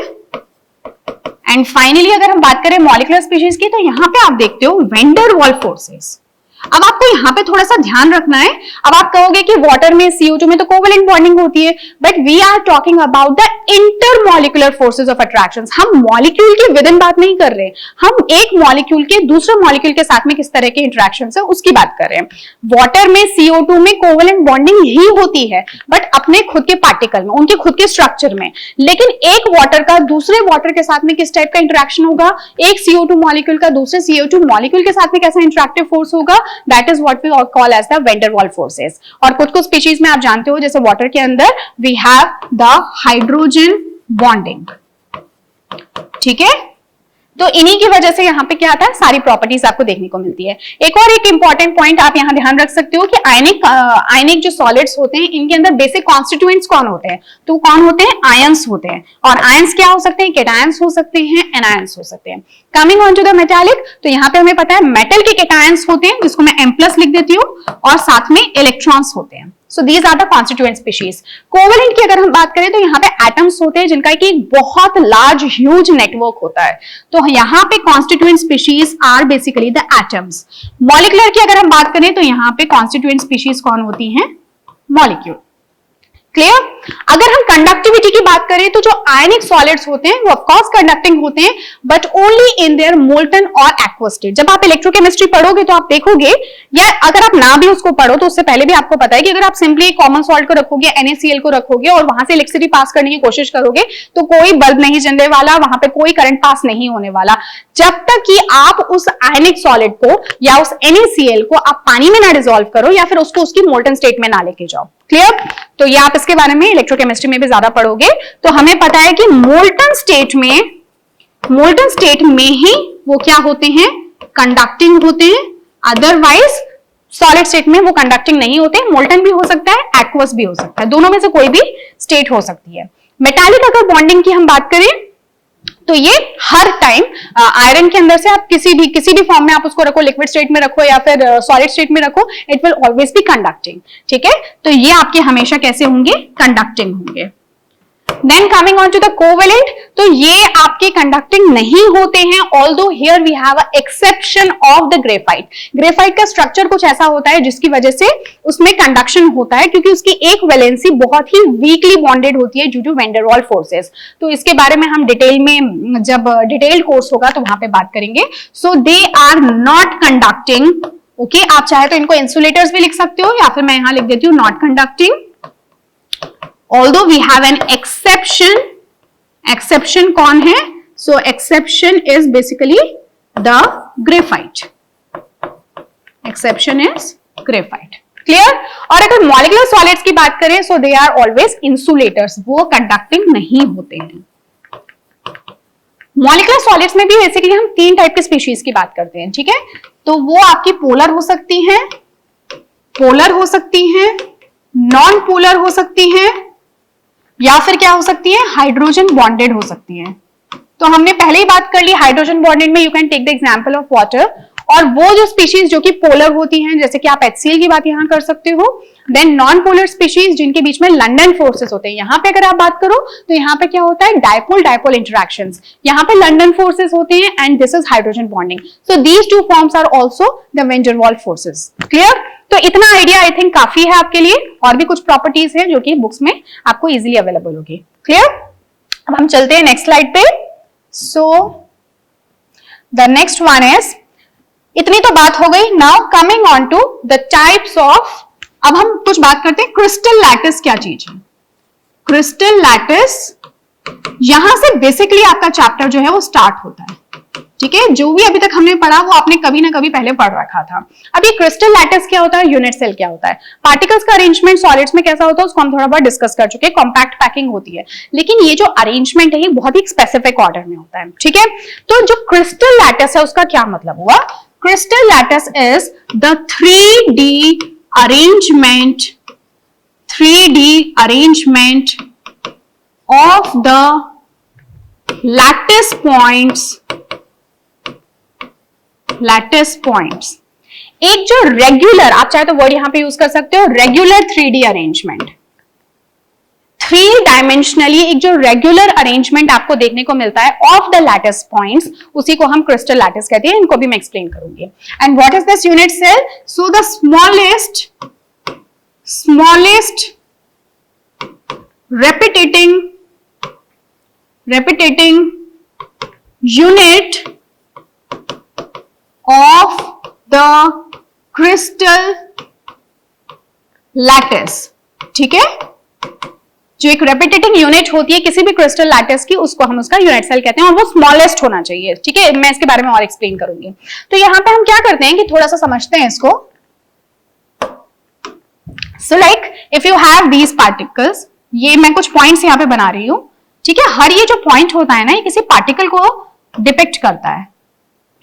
Speaker 1: एंड फाइनली अगर हम बात करें मॉलिक्यूलर स्पीशीज की, तो यहाँ पे आप देखते हो वेन डर वाल्स फोर्सेस। अब आपको यहाँ पे थोड़ा सा ध्यान रखना है। अब आप कहोगे कि वाटर में, CO2 में तो कोवेलेंट बॉन्डिंग होती है, but we are talking about the intermolecular forces of attraction. हम मॉलिक्यूल के विद इन बात नहीं कर रहे, हम एक मॉलिक्यूल के दूसरे मॉलिक्यूल के साथ में किस तरह के इंटरेक्शन है उसकी बात कर रहे हैं। वाटर में, CO2 में कोवेलेंट बॉन्डिंग ही होती है, बट अपने खुद के पार्टिकल में, उनके खुद के स्ट्रक्चर में। लेकिन एक वाटर का दूसरे वाटर के साथ में किस टाइप का इंटरेक्शन होगा, एक CO2 मॉलिक्यूल का दूसरे CO2 मॉलिक्यूल के साथ में कैसा इंटरेक्टिव फोर्स होगा, that is what we call as the van der Waals forces। और कुछ स्पीशीज में आप जानते हो जैसे वाटर के अंदर we have the hydrogen bonding। ठीक है, तो इन्हीं की वजह से यहाँ पे क्या आता है, सारी प्रॉपर्टीज आपको देखने को मिलती है। एक और एक इंपॉर्टेंट पॉइंट आप यहाँ ध्यान रख सकते हो कि आयनिक जो सॉलिड्स होते हैं इनके अंदर बेसिक कॉन्स्टिट्यूएंट्स कौन होते हैं, तो कौन होते हैं? आयंस होते हैं। और आयंस क्या हो सकते हैं? केटायंस हो सकते हैं, एनायंस हो सकते हैं। Coming on to the metallic, तो यहाँ पे हमें पता है मेटल के केटायंस होते हैं जिसको मैं M+ लिख देती हूँ, और साथ में इलेक्ट्रॉन्स होते हैं। So these are the constituent species. Covalent की अगर हम बात करें तो यहाँ पे एटम्स होते हैं जिनका कि एक बहुत लार्ज ह्यूज नेटवर्क होता है, तो यहाँ पे constituent species are basically the atoms. Molecular की अगर हम बात करें तो यहाँ पे कॉन्स्टिट्यूएंट स्पीशीज कौन होती हैं? मॉलिक्यूल। क्लियर? अगर हम कंडक्टिविटी की बात करें तो जो आयनिक सॉलिड्स होते हैं वो ऑफ कोर्स कंडक्टिंग होते हैं, but only in their molten और एक्वस स्टेट। जब आप इलेक्ट्रोकेमिस्ट्री पढ़ोगे तो आप देखोगे, या अगर आप ना भी उसको पढ़ो तो उससे पहले भी आपको पता है कि अगर आप सिंपली कॉमन सॉल्ट को रखोगे, NaCl को रखोगे और वहां से इलेक्ट्रिसिटी पास करने की कोशिश करोगे तो कोई बल्ब नहीं जलने वाला, वहां पे कोई करंट पास नहीं होने वाला, जब तक कि आप उस आयनिक सॉलिड को या उस NaCl को आप पानी में ना डिसॉल्व करो या फिर उसको उसकी मोल्टन स्टेट में ना लेके जाओ। क्लियर? तो ये आप इसके बारे में इलेक्ट्रोकेमिस्ट्री में भी ज्यादा पढ़ोगे। तो हमें पता है कि मोल्टन स्टेट में ही वो क्या होते हैं, कंडक्टिंग होते हैं, अदरवाइज सॉलिड स्टेट में वो कंडक्टिंग नहीं होते। मोल्टन भी हो सकता है, एक्वस भी हो सकता है, दोनों में से कोई भी स्टेट हो सकती है। मेटालिक अगर बॉन्डिंग की हम बात करें तो ये हर टाइम आयरन के अंदर से आप किसी भी फॉर्म में आप उसको रखो, लिक्विड स्टेट में रखो या फिर सॉलिड स्टेट में रखो, it will always be conducting. ठीक है, तो ये आपके हमेशा कैसे होंगे, कंडक्टिंग होंगे। Then coming on to the covalent, तो ये आपके कंडक्टिंग नहीं होते हैं, although here we have a exception of the graphite. Graphite का स्ट्रक्चर कुछ ऐसा होता है जिसकी वजह से उसमें कंडक्शन होता है, क्योंकि उसकी एक वैलेंसी बहुत ही वीकली बॉन्डेड होती है due to van der Waals forces. तो इसके बारे में हम डिटेल में जब डिटेल्ड कोर्स होगा तो वहां पे बात करेंगे। So they are not conducting. Okay, आप चाहे तो इनको इंसुलेटर्स भी लिख सकते हो या फिर मैं यहां लिख देती हूँ not conducting. Although we have an exception कौन है? So exception is basically the graphite. Exception is graphite. Clear? और अगर molecular solids की बात करें, so they are always insulators. वो conducting नहीं होते हैं। Molecular solids में भी बेसिकली हम 3 टाइप के स्पीशीज की बात करते हैं। ठीक है, तो वो आपकी पोलर हो सकती हैं, नॉन पोलर हो सकती हैं, या फिर क्या हो सकती है, हाइड्रोजन बॉन्डेड हो सकती है। तो हमने पहले ही बात कर ली हाइड्रोजन बॉन्डेड में, you can take the example of water. और वो जो स्पीशीज जो कि पोलर होती हैं, जैसे कि आप HCl की बात यहां कर सकते हो। देन नॉन पोलर स्पीशीज जिनके बीच में लंडन फोर्सेस होते हैं, यहां पे अगर आप बात करो तो यहां पे क्या होता है, डायपोल इंटरैक्शंस, यहां पे लंडन फोर्सेस होते हैं and this is hydrogen bonding. So these two forms are also the van der Waals forces. Clear? तो इतना आइडिया आई थिंक काफी है आपके लिए, और भी कुछ प्रॉपर्टीज है जो कि बुक्स में आपको इजीली अवेलेबल होगी। क्लियर? अब हम चलते हैं नेक्स्ट स्लाइड पे। So the next one is, इतनी तो बात हो गई। Now coming on to the types of, अब हम कुछ बात करते हैं क्रिस्टल लैटिस क्या चीज है। क्रिस्टल लैटिस, यहां से बेसिकली आपका चैप्टर जो है वो स्टार्ट होता है। ठीक है, जो भी अभी तक हमने पढ़ा वो आपने कभी ना कभी पहले पढ़ रखा था। अब ये क्रिस्टल लैटिस क्या होता है, यूनिट सेल क्या होता है, पार्टिकल्स का अरेंजमेंट सॉलिड्स में कैसा होता है उसको हम थोड़ा बहुत डिस्कस कर चुके हैं, कॉम्पैक्ट पैकिंग होती है। लेकिन ये जो अरेंजमेंट है ये बहुत ही स्पेसिफिक ऑर्डर में होता है। ठीक है, तो जो क्रिस्टल लैटिस है उसका क्या मतलब हुआ, crystal lattice is the 3D arrangement of the lattice points। एक जो रेगुलर, आप चाहे तो वर्ड यहां पे यूज कर सकते हो, रेगुलर 3D अरेंजमेंट, 3 डायमेंशनली एक जो रेगुलर अरेंजमेंट आपको देखने को मिलता है ऑफ द लैटिस पॉइंट्स, उसी को हम क्रिस्टल लैटिस कहते हैं। इनको भी मैं एक्सप्लेन करूंगी। And what is this unit cell? So the smallest repetiting unit of the crystal lattice। ठीक है, जो एक रेपिटेटिंग यूनिट होती है किसी भी क्रिस्टल लैटिस की, उसको हम उसका यूनिट सेल कहते हैं, और वो स्मॉलेस्ट होना चाहिए। ठीक है, मैं इसके बारे में और एक्सप्लेन करूंगी। तो यहां पे हम क्या करते हैं कि थोड़ा सा समझते हैं इसको। So like if you have these particles, ये मैं कुछ पॉइंट्स यहां पे बना रही हूं। ठीक है, हर ये जो पॉइंट होता है ना, ये किसी पार्टिकल को डिपिक्ट करता है,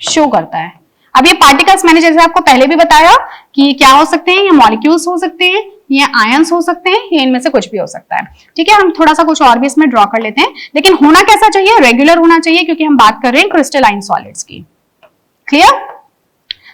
Speaker 1: शो करता है। अब ये पार्टिकल्स मैंने जैसे आपको पहले भी बताया कि क्या हो सकते हैं, ये मॉलिक्यूल्स हो सकते हैं, ये आयंस हो सकते हैं, ये इनमें से कुछ भी हो सकता है। ठीक है, हम थोड़ा सा कुछ और भी इसमें ड्रॉ कर लेते हैं, लेकिन होना कैसा चाहिए, रेगुलर होना चाहिए, क्योंकि हम बात कर रहे हैं क्रिस्टलाइन सॉलिड्स की। क्लियर?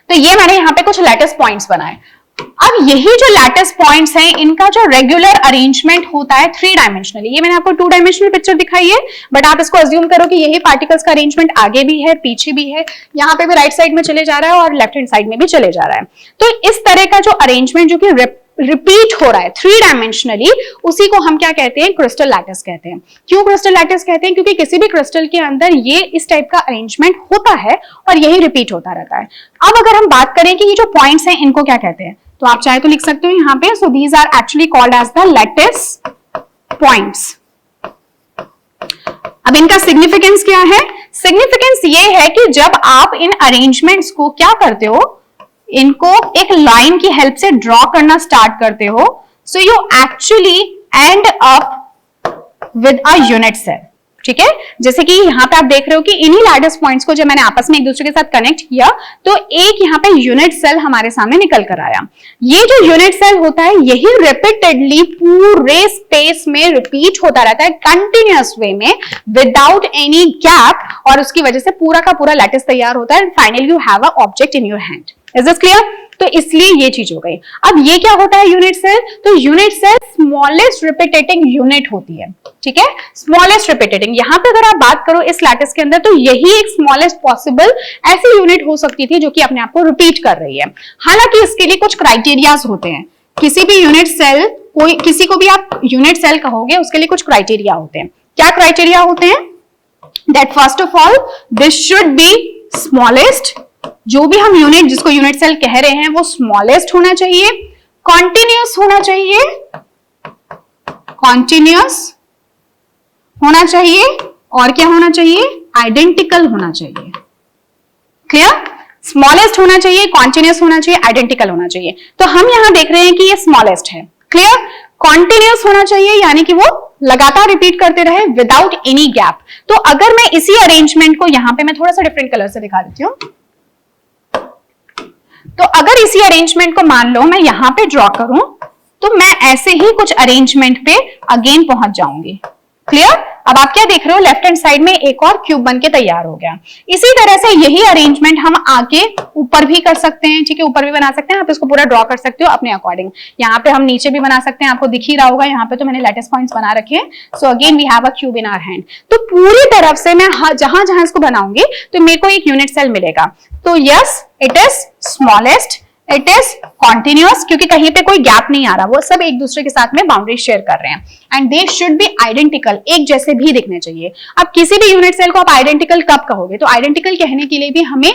Speaker 1: तो ये मैंने यहाँ पे कुछ लैटिस पॉइंट्स बनाए। अब यही जो लैटिस पॉइंट्स हैं, इनका जो रेगुलर अरेंजमेंट होता है 3 डायमेंशनली। ये मैंने आपको 2 डायमेंशनल पिक्चर दिखाई है, बट आप इसको अज्यूम करो कि यही पार्टिकल्स का अरेंजमेंट आगे भी है, पीछे भी है, यहाँ पे भी राइट साइड में चले जा रहा है और लेफ्ट हैंड साइड में भी चले जा रहा है। तो इस तरह का जो अरेंजमेंट जो कि रिपीट हो रहा है 3 डायमेंशनली, उसी को हम क्या कहते हैं, क्रिस्टल लैटिस कहते हैं। क्यों क्रिस्टल लैटिस कहते हैं? क्योंकि किसी भी क्रिस्टल के अंदर ये इस टाइप का अरेंजमेंट होता है और यही रिपीट होता रहता है। अब अगर हम बात करें कि ये जो पॉइंट्स हैं इनको क्या कहते हैं, तो आप चाहे तो लिख सकते हो यहाँ पे, so these are actually called as the lattice points. अब इनका सिग्निफिकेंस क्या है? सिग्निफिकेंस ये है कि जब आप इन अरेंजमेंट्स को क्या करते हो, इनको एक लाइन की हेल्प से ड्रॉ करना स्टार्ट करते हो, so you actually end up with a unit cell. ठीक है, जैसे कि यहाँ पे आप देख रहे हो कि इन्हीं लैटिस पॉइंट्स को जब मैंने आपस में एक दूसरे के साथ कनेक्ट किया तो एक यहाँ पे यूनिट सेल हमारे सामने निकल कर आया। ये जो यूनिट सेल होता है यही रिपीटेडली पूरे स्पेस में रिपीट होता रहता है कंटिन्यूअस वे में विदाउट एनी गैप, और उसकी वजह से पूरा का पूरा लैटिस तैयार होता है। Finally you have a object in your hand. Is this clear? तो इसलिए ये चीज हो गई। अब ये क्या होता है यूनिट सेल? तो unit cell smallest repeating unit होती है। ठीक है, स्मॉलेस्ट रिपीटेटिंग। यहां पे अगर आप बात करो इस लैटिस के अंदर, तो यही एक स्मॉलेस्ट पॉसिबल ऐसी यूनिट हो सकती थी जो कि अपने आप को रिपीट कर रही है। हालांकि इसके लिए कुछ क्राइटेरियाज होते हैं। किसी भी यूनिट सेल, कोई किसी को भी आप यूनिट सेल कहोगे, उसके लिए कुछ क्राइटेरिया होते हैं। क्या क्राइटेरिया होते हैं? That first of all this should be smallest, जो भी हम यूनिट, जिसको यूनिट सेल कह रहे हैं, वो स्मॉलेस्ट होना चाहिए, कॉन्टिन्यूअस होना चाहिए, कॉन्टिन्यूअस होना चाहिए, और क्या होना चाहिए? आइडेंटिकल होना चाहिए। क्लियर? स्मॉलेस्ट होना चाहिए, कॉन्टिन्यूअस होना चाहिए, आइडेंटिकल होना चाहिए। तो हम यहां देख रहे हैं कि ये स्मॉलेस्ट है। क्लियर? कॉन्टिन्यूअस होना चाहिए, यानी कि वो लगातार रिपीट करते रहे विदाउट एनी गैप। तो अगर मैं इसी अरेंजमेंट को यहां पे मैं थोड़ा सा डिफरेंट कलर से दिखा देती हूं, तो अगर इसी अरेंजमेंट को मान लो मैं यहां पे ड्रॉ करूं, तो मैं ऐसे ही कुछ अरेंजमेंट पे अगेन पहुंच जाऊंगी। क्लियर? अब आप क्या देख रहे हो, लेफ्ट हैंड साइड में एक और क्यूब बन के तैयार हो गया। इसी तरह से यही अरेंजमेंट हम आगे ऊपर भी कर सकते हैं। ठीक है, ऊपर भी बना सकते हैं, आप इसको पूरा ड्रॉ कर सकते हो अपने अकॉर्डिंग। यहाँ पे हम नीचे भी बना सकते हैं, आपको दिख ही रहा होगा, यहाँ पे तो मैंने लैटिस पॉइंट्स बना रखे हैं। So again we have a cube in our hand. तो पूरी तरफ से मैं जहां जहां इसको बनाऊंगी तो मेरे को एक यूनिट सेल मिलेगा। तो yes, it is smallest, it is continuous, क्योंकि कहीं पे कोई गैप नहीं आ रहा, वो सब एक दूसरे के साथ में बाउंड्री शेयर कर रहे हैं। And they should be identical, एक जैसे भी दिखने चाहिए। अब किसी भी यूनिट सेल को आप आइडेंटिकल कब कहोगे? तो आइडेंटिकल कहने के लिए भी हमें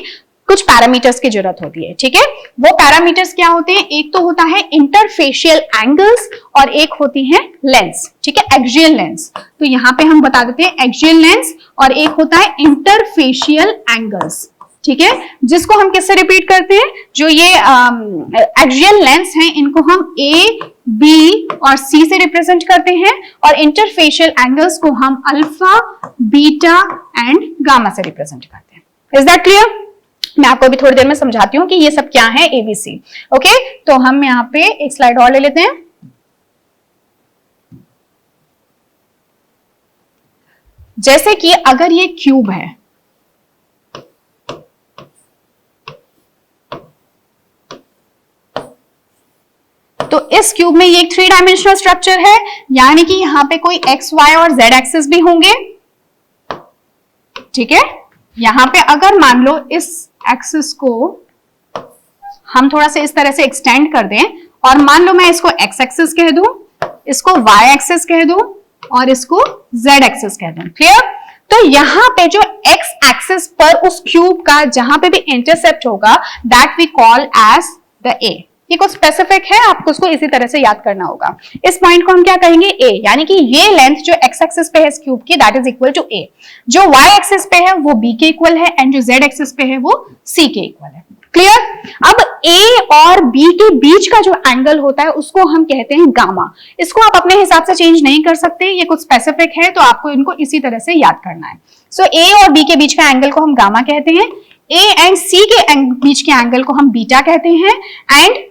Speaker 1: कुछ पैरामीटर्स की जरूरत होती है। ठीक है, वो पैरामीटर्स क्या होते हैं? एक तो होता है इंटरफेशियल एंगल्स और एक होती है लेंस। ठीक है, एक्सियल लेंस। तो यहां पे हम बता देते हैं एक्सियल लेंस और एक होता है इंटरफेशियल एंगल्स। ठीक है, जिसको हम किससे रिपीट करते हैं? जो ये एक्सियल लेंस हैं इनको हम ए, बी और सी से रिप्रेजेंट करते हैं, और इंटरफेशियल एंगल्स को हम अल्फा, बीटा एंड गामा से रिप्रेजेंट करते हैं। Is that clear? मैं आपको अभी थोड़ी देर में समझाती हूं कि ये सब क्या है, एबीसी। ओके, तो हम यहाँ पे एक स्लाइड और ले लेते हैं। जैसे कि अगर ये क्यूब है, तो इस क्यूब में ये एक 3 डायमेंशनल स्ट्रक्चर है, यानी कि यहां पे कोई एक्स, वाई और जेड एक्सिस भी होंगे। ठीक है, यहां पे अगर मान लो इस एक्सिस को हम थोड़ा सा इस तरह से एक्सटेंड कर दें, और मान लो मैं इसको एक्स एक्सिस कह दूं, इसको वाई एक्सिस कह दूं और इसको जेड एक्सिस कह दूं। क्लियर? तो यहां पे जो एक्स एक्सिस पर उस क्यूब का जहां पे भी इंटरसेप्ट होगा, that we call as the A. ये कुछ स्पेसिफिक है, आपको उसको इसी तरह से याद करना होगा। इस पॉइंट को हम क्या कहेंगे? ए, यानी कि ये लेंथ जो एक्स एक्सिस पे है इस क्यूब की, दैट इज इक्वल टू ए। जो वाई एक्सिस पे है वो बी के इक्वल है, एंड जो जेड एक्सिस पे है वो सी के इक्वल है। क्लियर? अब ए और बी के बीच का जो एंगल होता है उसको हम कहते हैं गामा। इसको आप अपने हिसाब से चेंज नहीं कर सकते, ये कुछ स्पेसिफिक है, तो आपको इनको इसी तरह से याद करना है। सो ए और बी के बीच का एंगल को हम गामा कहते हैं, ए एंड सी के बीच के एंगल को हम बीटा कहते हैं, एंड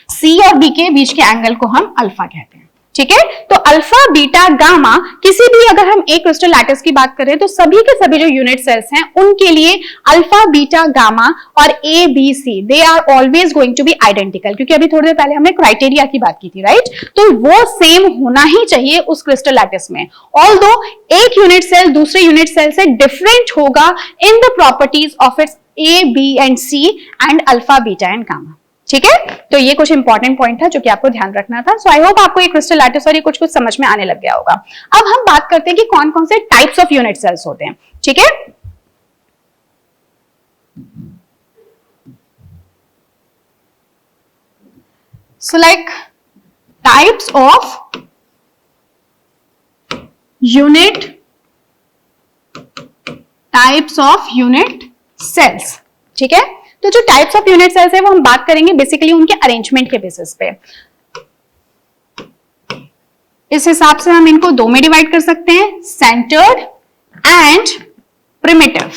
Speaker 1: सी और बी के बीच के एंगल को हम अल्फा कहते हैं। ठीक है, तो अल्फा, बीटा, गामा, किसी भी अगर हम एक क्रिस्टल लैटिस की बात करें तो सभी के सभी जो यूनिट सेल्स हैं उनके लिए अल्फा, बीटा, गामा और A, B, C, they are always going to be identical, क्योंकि अभी थोड़ी देर पहले हमने क्राइटेरिया की बात की थी, राइट? तो वो सेम होना ही चाहिए उस क्रिस्टल लैटिस में, ऑल्दो एक यूनिट सेल दूसरे यूनिट सेल से डिफरेंट होगा in the properties of its A, B and C and alpha, beta and gamma. ठीक है, तो ये कुछ इंपॉर्टेंट पॉइंट था जो कि आपको ध्यान रखना था। सो आई होप आपको ये क्रिस्टल लैटिस और ये कुछ कुछ समझ में आने लग गया होगा। अब हम बात करते हैं कि कौन कौन से टाइप्स ऑफ यूनिट सेल्स होते हैं। ठीक है, so like types of unit cells. ठीक है, तो जो टाइप्स ऑफ यूनिट सेल्स है वो हम बात करेंगे बेसिकली उनके अरेंजमेंट के बेसिस पे। इस हिसाब से हम इनको दो में डिवाइड कर सकते हैं, सेंटर्ड एंड प्रिमिटिव।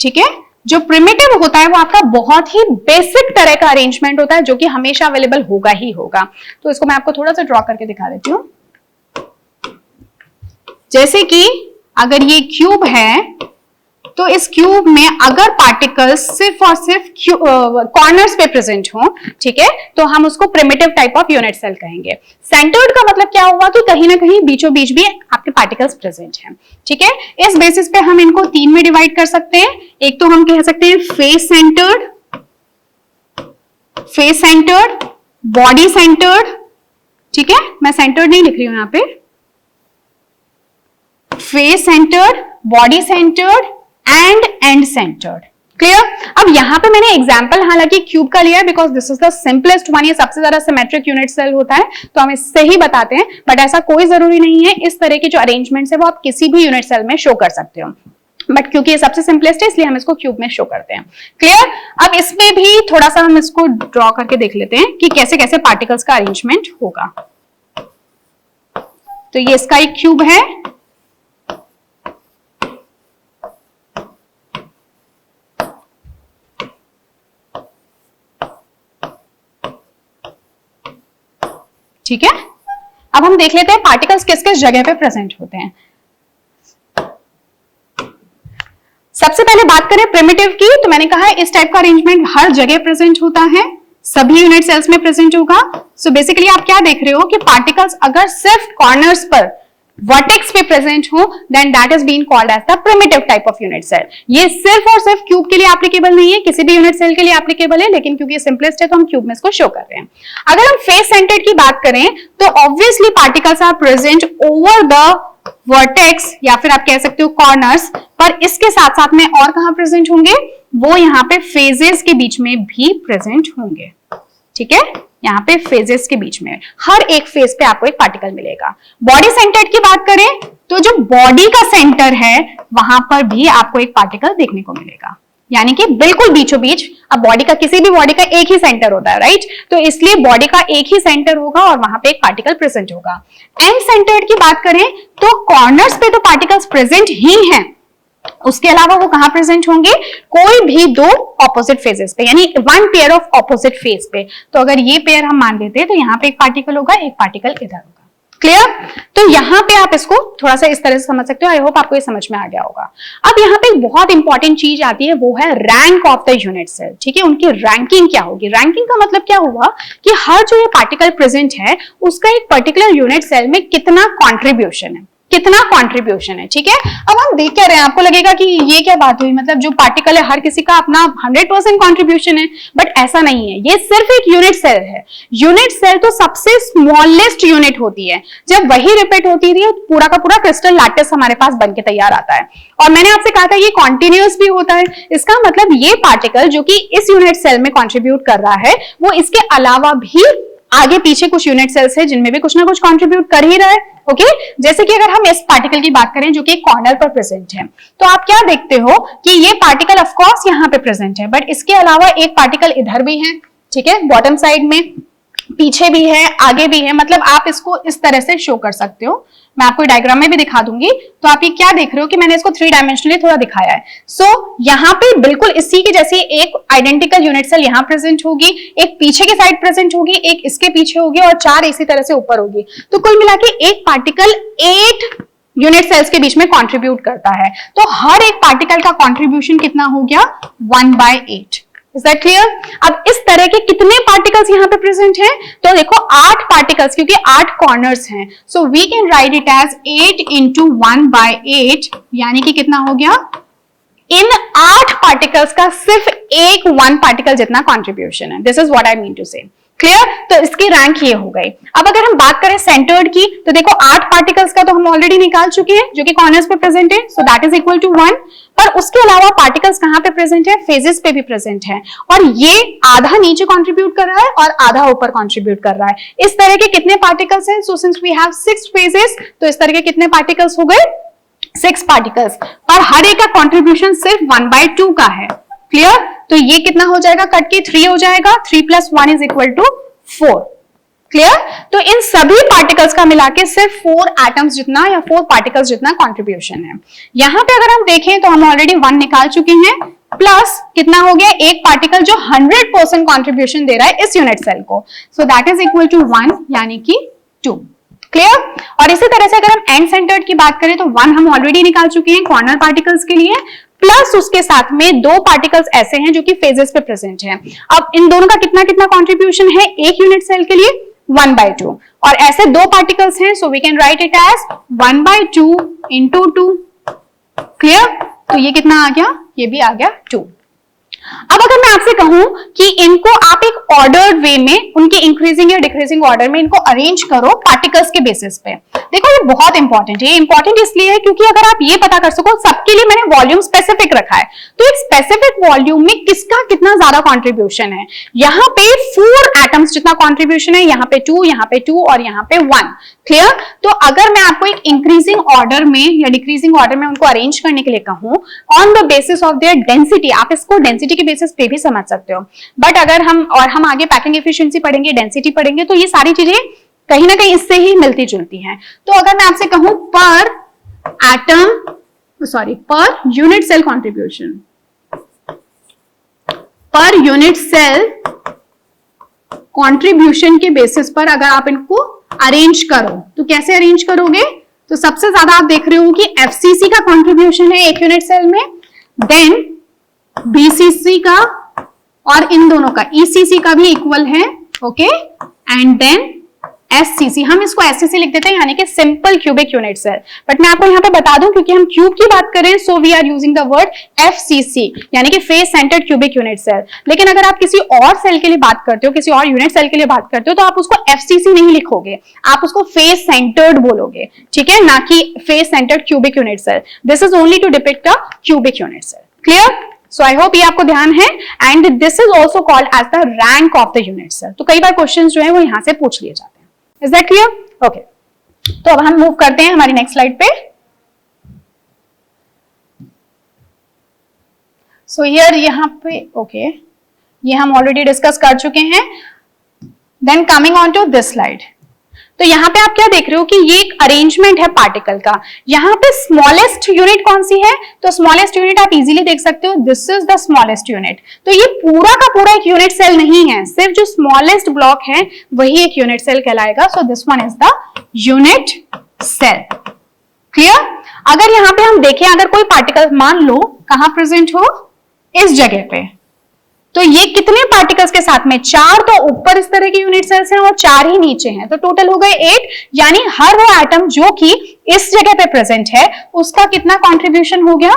Speaker 1: ठीक है, जो प्रिमिटिव होता है वो आपका बहुत ही बेसिक तरह का अरेंजमेंट होता है जो कि हमेशा अवेलेबल होगा ही होगा। तो इसको मैं आपको थोड़ा सा ड्रॉ करके दिखा देती हूं। जैसे कि अगर ये क्यूब है तो इस क्यूब में अगर पार्टिकल्स सिर्फ और सिर्फ कॉर्नर्स पे प्रेजेंट हो, ठीक है, तो हम उसको primitive type of unit cell कहेंगे। सेंटर्ड का मतलब क्या हुआ कि कहीं ना कहीं बीचों बीच भी आपके पार्टिकल्स प्रेजेंट हैं। ठीक है, इस बेसिस पे हम इनको तीन में डिवाइड कर सकते हैं। एक तो हम कह सकते हैं फेस सेंटर्ड, बॉडी सेंटर्ड। ठीक है, मैं सेंटर्ड नहीं लिख रही हूं यहां पे, face centred, body centred and and centred. Clear? अब यहां पे मैंने एग्जांपल हालांकि क्यूब का लिया है because this is the simplest one, ये सबसे ज्यादा सिमेट्रिक यूनिट सेल होता है तो हम इससे ही बताते हैं, बट ऐसा कोई जरूरी नहीं है। इस तरह के जो अरेंजमेंट्स है वो आप किसी भी यूनिट सेल में शो कर सकते हो, बट क्योंकि ये सबसे सिंपलेस्ट है इसलिए हम इसको क्यूब में शो करते हैं। क्लियर? अब इसमें भी थोड़ा सा हम इसको ड्रॉ करके देख लेते हैं कि कैसे कैसे पार्टिकल्स का अरेंजमेंट होगा। तो ये इसका एक क्यूब है, ठीक है। अब हम देख लेते हैं पार्टिकल्स किस किस जगह पे प्रेजेंट होते हैं। सबसे पहले बात करें प्रिमिटिव की, तो मैंने कहा है इस टाइप का अरेंजमेंट हर जगह प्रेजेंट होता है, सभी यूनिट सेल्स में प्रेजेंट होगा। सो बेसिकली आप क्या देख रहे हो कि पार्टिकल्स अगर सिर्फ कॉर्नर्स पर वर्टेक्स पे प्रेजेंट हो then that is been called as the primitive type of unit cell. ये सिर्फ और सिर्फ क्यूब के लिए एप्लीकेबल नहीं है, किसी भी यूनिट सेल के लिए एप्लीकेबल है, लेकिन क्योंकि सिंपलेस्ट है तो हम क्यूब में इसको शो कर रहे हैं। अगर हम फेस सेंटर्ड की बात करें तो obviously particles are present over the vertex या फिर आप कह सकते हो कॉर्नर्स, पर इसके साथ साथ में और कहां प्रेजेंट होंगे, वो यहाँ पे फेजेस के बीच में भी प्रेजेंट होंगे। ठीक है, यहाँ पे फेजेस के बीच में हर एक फेज पे आपको एक पार्टिकल मिलेगा। बॉडी सेंटर्ड की बात करें तो जो बॉडी का सेंटर है वहां पर भी आपको एक पार्टिकल देखने को मिलेगा, यानी कि बिल्कुल बीचों बीच। अब बॉडी का किसी भी बॉडी का एक ही सेंटर होता है, राइट, तो इसलिए बॉडी का एक ही सेंटर होगा और वहां पे एक पार्टिकल प्रेजेंट होगा। एंड सेंटर्ड की बात करें तो कॉर्नर्स पे तो पार्टिकल्स प्रेजेंट ही हैं, उसके अलावा वो कहां प्रेजेंट होंगे, कोई भी दो ऑपोजिट फेजेस पे, यानी one pair of opposite phase पे। तो अगर ये पेयर हम मान लेते हैं तो यहाँ पे एक पार्टिकल होगा, एक पार्टिकल इधर होगा। क्लियर? तो यहाँ पे आप इसको थोड़ा सा इस तरह से समझ सकते हो। आई होप आपको ये समझ में आ गया होगा। अब यहाँ पे एक बहुत इंपॉर्टेंट चीज आती है, वो है rank of the unit cell. ठीक है, उनकी रैंकिंग क्या होगी। रैंकिंग का मतलब क्या हुआ कि हर जो ये पार्टिकल प्रेजेंट है उसका एक पर्टिकुलर यूनिट सेल में कितना कॉन्ट्रीब्यूशन है, कितना कंट्रीब्यूशन है। ठीक है, अब हम देख क्या रहे हैं, आपको लगेगा कि ये क्या बात हुई, मतलब जो पार्टिकल है हर किसी का अपना 100% कंट्रीब्यूशन है, बट ऐसा नहीं है। ये सिर्फ एक यूनिट सेल है। यूनिट सेल तो सबसे स्मॉलेस्ट यूनिट होती है, जब वही रिपीट होती है पूरा का पूरा क्रिस्टल लैटिस हमारे पास बनके तैयार आता है। और मैंने आपसे कहा था ये कॉन्टिन्यूअस भी होता है। इसका मतलब ये पार्टिकल जो कि इस यूनिट सेल में कॉन्ट्रीब्यूट कर रहा है वो इसके अलावा भी आगे पीछे कुछ यूनिट सेल्स है जिनमें भी कुछ ना कुछ कंट्रीब्यूट कर ही रहा है। ओके, जैसे कि अगर हम इस पार्टिकल की बात करें जो कि कॉर्नर पर प्रेजेंट है, तो आप क्या देखते हो कि ये पार्टिकल ऑफ कोर्स यहाँ पे प्रेजेंट है, बट इसके अलावा एक पार्टिकल इधर भी है। ठीक है, बॉटम साइड में, पीछे भी है, आगे भी है। मतलब आप इसको इस तरह से शो कर सकते हो। मैं आपको डायग्राम में भी दिखा दूंगी। तो आप ये क्या देख रहे हो कि मैंने इसको 3 डायमेंशनली थोड़ा दिखाया है। सो यहाँ पे बिल्कुल इसी की जैसी एक आइडेंटिकल यूनिट सेल यहाँ प्रेजेंट होगी, एक पीछे की साइड प्रेजेंट होगी, एक इसके पीछे होगी और 4 इसी तरह से ऊपर होगी। तो कुल मिला के एक पार्टिकल 8 यूनिट सेल्स के बीच में कंट्रीब्यूट करता है। तो हर एक पार्टिकल का कंट्रीब्यूशन कितना हो गया, 1/8। Is that clear? अब इस तरह के कितने पार्टिकल्स यहाँ पे प्रेजेंट हैं, तो देखो 8 पार्टिकल्स, क्योंकि 8 कॉर्नर्स हैं। So we can write it as 8 into 1/8, यानी कि कितना हो गया, इन 8 पार्टिकल्स का सिर्फ एक 1 पार्टिकल जितना कॉन्ट्रीब्यूशन है। This is what I mean to say. Clear? तो इसकी रैंक ये हो गई। अब अगर हम बात करें सेंटर्ड की, तो देखो 8 पार्टिकल्स का तो हम ऑलरेडी निकाल चुके हैं जो कि कॉर्नर्स पे प्रेजेंट है, so that is equal to 1। पर उसके अलावा पार्टिकल्स कहां पे प्रेजेंट है? फेजेस पे भी प्रेजेंट है, और ये आधा नीचे कंट्रीब्यूट कर रहा है और आधा ऊपर कंट्रीब्यूट कर रहा है। इस तरह के कितने पार्टिकल्स हैं? So since we have 6 faces, तो इस तरह के कितने पार्टिकल्स हो गए? 6 पार्टिकल्स, और हर एक का कंट्रीब्यूशन सिर्फ 1/2 का है। क्लियर? तो ये कितना हो जाएगा? कट के 3 हो जाएगा। 3 + 1 इज इक्वल टू 4। क्लियर? तो इन सभी पार्टिकल्स का मिला के सिर्फ 4 एटम्स जितना या 4 पार्टिकल्स जितना कंट्रीब्यूशन है। यहां पे अगर हम देखें तो हम ऑलरेडी 1 निकाल चुके हैं, प्लस कितना हो गया? एक पार्टिकल जो 100% कंट्रीब्यूशन दे रहा है इस यूनिट सेल को, so that is equal to 1 यानी कि 2। क्लियर? और इसी तरह से अगर हम एंड सेंटर्ड की बात करें तो 1 हम ऑलरेडी निकाल चुके हैं कॉर्नर पार्टिकल्स के लिए, प्लस उसके साथ में 2 पार्टिकल्स ऐसे हैं जो कि फेजेस पे प्रेजेंट हैं। अब इन दोनों का कितना कितना कंट्रीब्यूशन है एक यूनिट सेल के लिए? 1/2। और ऐसे 2 पार्टिकल्स हैं, so we can write it as 1/2 into 2। Clear? तो ये कितना आ गया? ये भी आ गया 2। अब अगर मैं आपसे कहूं कि इनको आप एक ऑर्डर्ड वे में, उनके इंक्रीजिंग या डिक्रीजिंग ऑर्डर में इनको अरेंज करो पार्टिकल्स के बेसिस पे, देखो ये बहुत इंपॉर्टेंट है। ये इंपॉर्टेंट इसलिए है क्योंकि अगर आप ये पता कर सको, सबके लिए मैंने वॉल्यूम स्पेसिफिक रखा है, तो एक स्पेसिफिक वॉल्यूम में किसका कितना ज्यादा कंट्रीब्यूशन है। यहाँ पे 4 एटम्स जितना कंट्रीब्यूशन है, यहाँ पे 2, यहाँ पे 2 और यहाँ पे 1। क्लियर? तो अगर मैं आपको एक इंक्रीजिंग ऑर्डर में या डिक्रीजिंग ऑर्डर में उनको अरेंज करने के लिए कहूं on the basis of their density, आप इसको डेंसिटी के बेसिस पे भी समझ सकते हो, बट अगर हम आगे पैकिंग एफिशिएंसी पढ़ेंगे, डेंसिटी पढ़ेंगे, तो ये सारी चीजें कहीं ना कहीं इससे ही मिलती जुलती हैं। तो अगर मैं आपसे कहूं per unit cell contribution, per unit cell contribution के बेसिस पर अगर आप इनको अरेंज करो, तो कैसे अरेंज करोगे? तो सबसे ज्यादा आप देख रहे हो कि एफसीसी का कंट्रीब्यूशन है एक यूनिट सेल में, देन बीसीसी का, और इन दोनों का ईसीसी का भी इक्वल है। ओके, एंड देन एससीसी, हम इसको एससीसी लिख देते हैं यानी कि simple cubic unit cell, but मैं आपको यहाँ पे बता दूं क्योंकि हम क्यूब की बात करें, so we are using the word FCC यानी कि face centred cubic unit cell. लेकिन अगर आप किसी और सेल के लिए बात करते हो, किसी और यूनिट सेल के लिए बात करते हो, तो आप उसको एफसीसी नहीं लिखोगे, आप उसको फेस सेंटर्ड बोलोगे, ठीक है, ना कि face centred cubic unit cell. This is only to depict a cubic unit cell. Clear? So I hope ये आपको ध्यान है, and this is also called as the rank of the unit cell. तो कई बार क्वेश्चन जो है वो यहां से पूछ लिए जाते हैं। Is that clear? ओके, तो अब हम मूव करते हैं हमारी नेक्स्ट स्लाइड पे। सो हियर यहां पे ओके, ये हम ऑलरेडी डिस्कस कर चुके हैं। Then coming on to this slide, तो यहां पे आप क्या देख रहे हो कि ये एक अरेंजमेंट है पार्टिकल का। यहां पे स्मॉलेस्ट यूनिट कौन सी है? तो स्मॉलेस्ट यूनिट आप इजीली देख सकते हो, this is the smallest unit. तो ये पूरा का पूरा एक यूनिट सेल नहीं है, सिर्फ जो स्मॉलेस्ट ब्लॉक है वही एक यूनिट सेल कहलाएगा। So this one is the unit cell. Clear? अगर यहां पे हम देखें, अगर कोई पार्टिकल मान लो कहां प्रेजेंट हो, इस जगह पे, तो ये कितने पार्टिकल्स के साथ में? 4 तो ऊपर इस तरह के यूनिट सेल्स हैं और 4 ही नीचे हैं, तो टोटल हो गए 8। यानी हर वो एटम जो कि इस जगह पे प्रेजेंट है उसका कितना कंट्रीब्यूशन हो गया?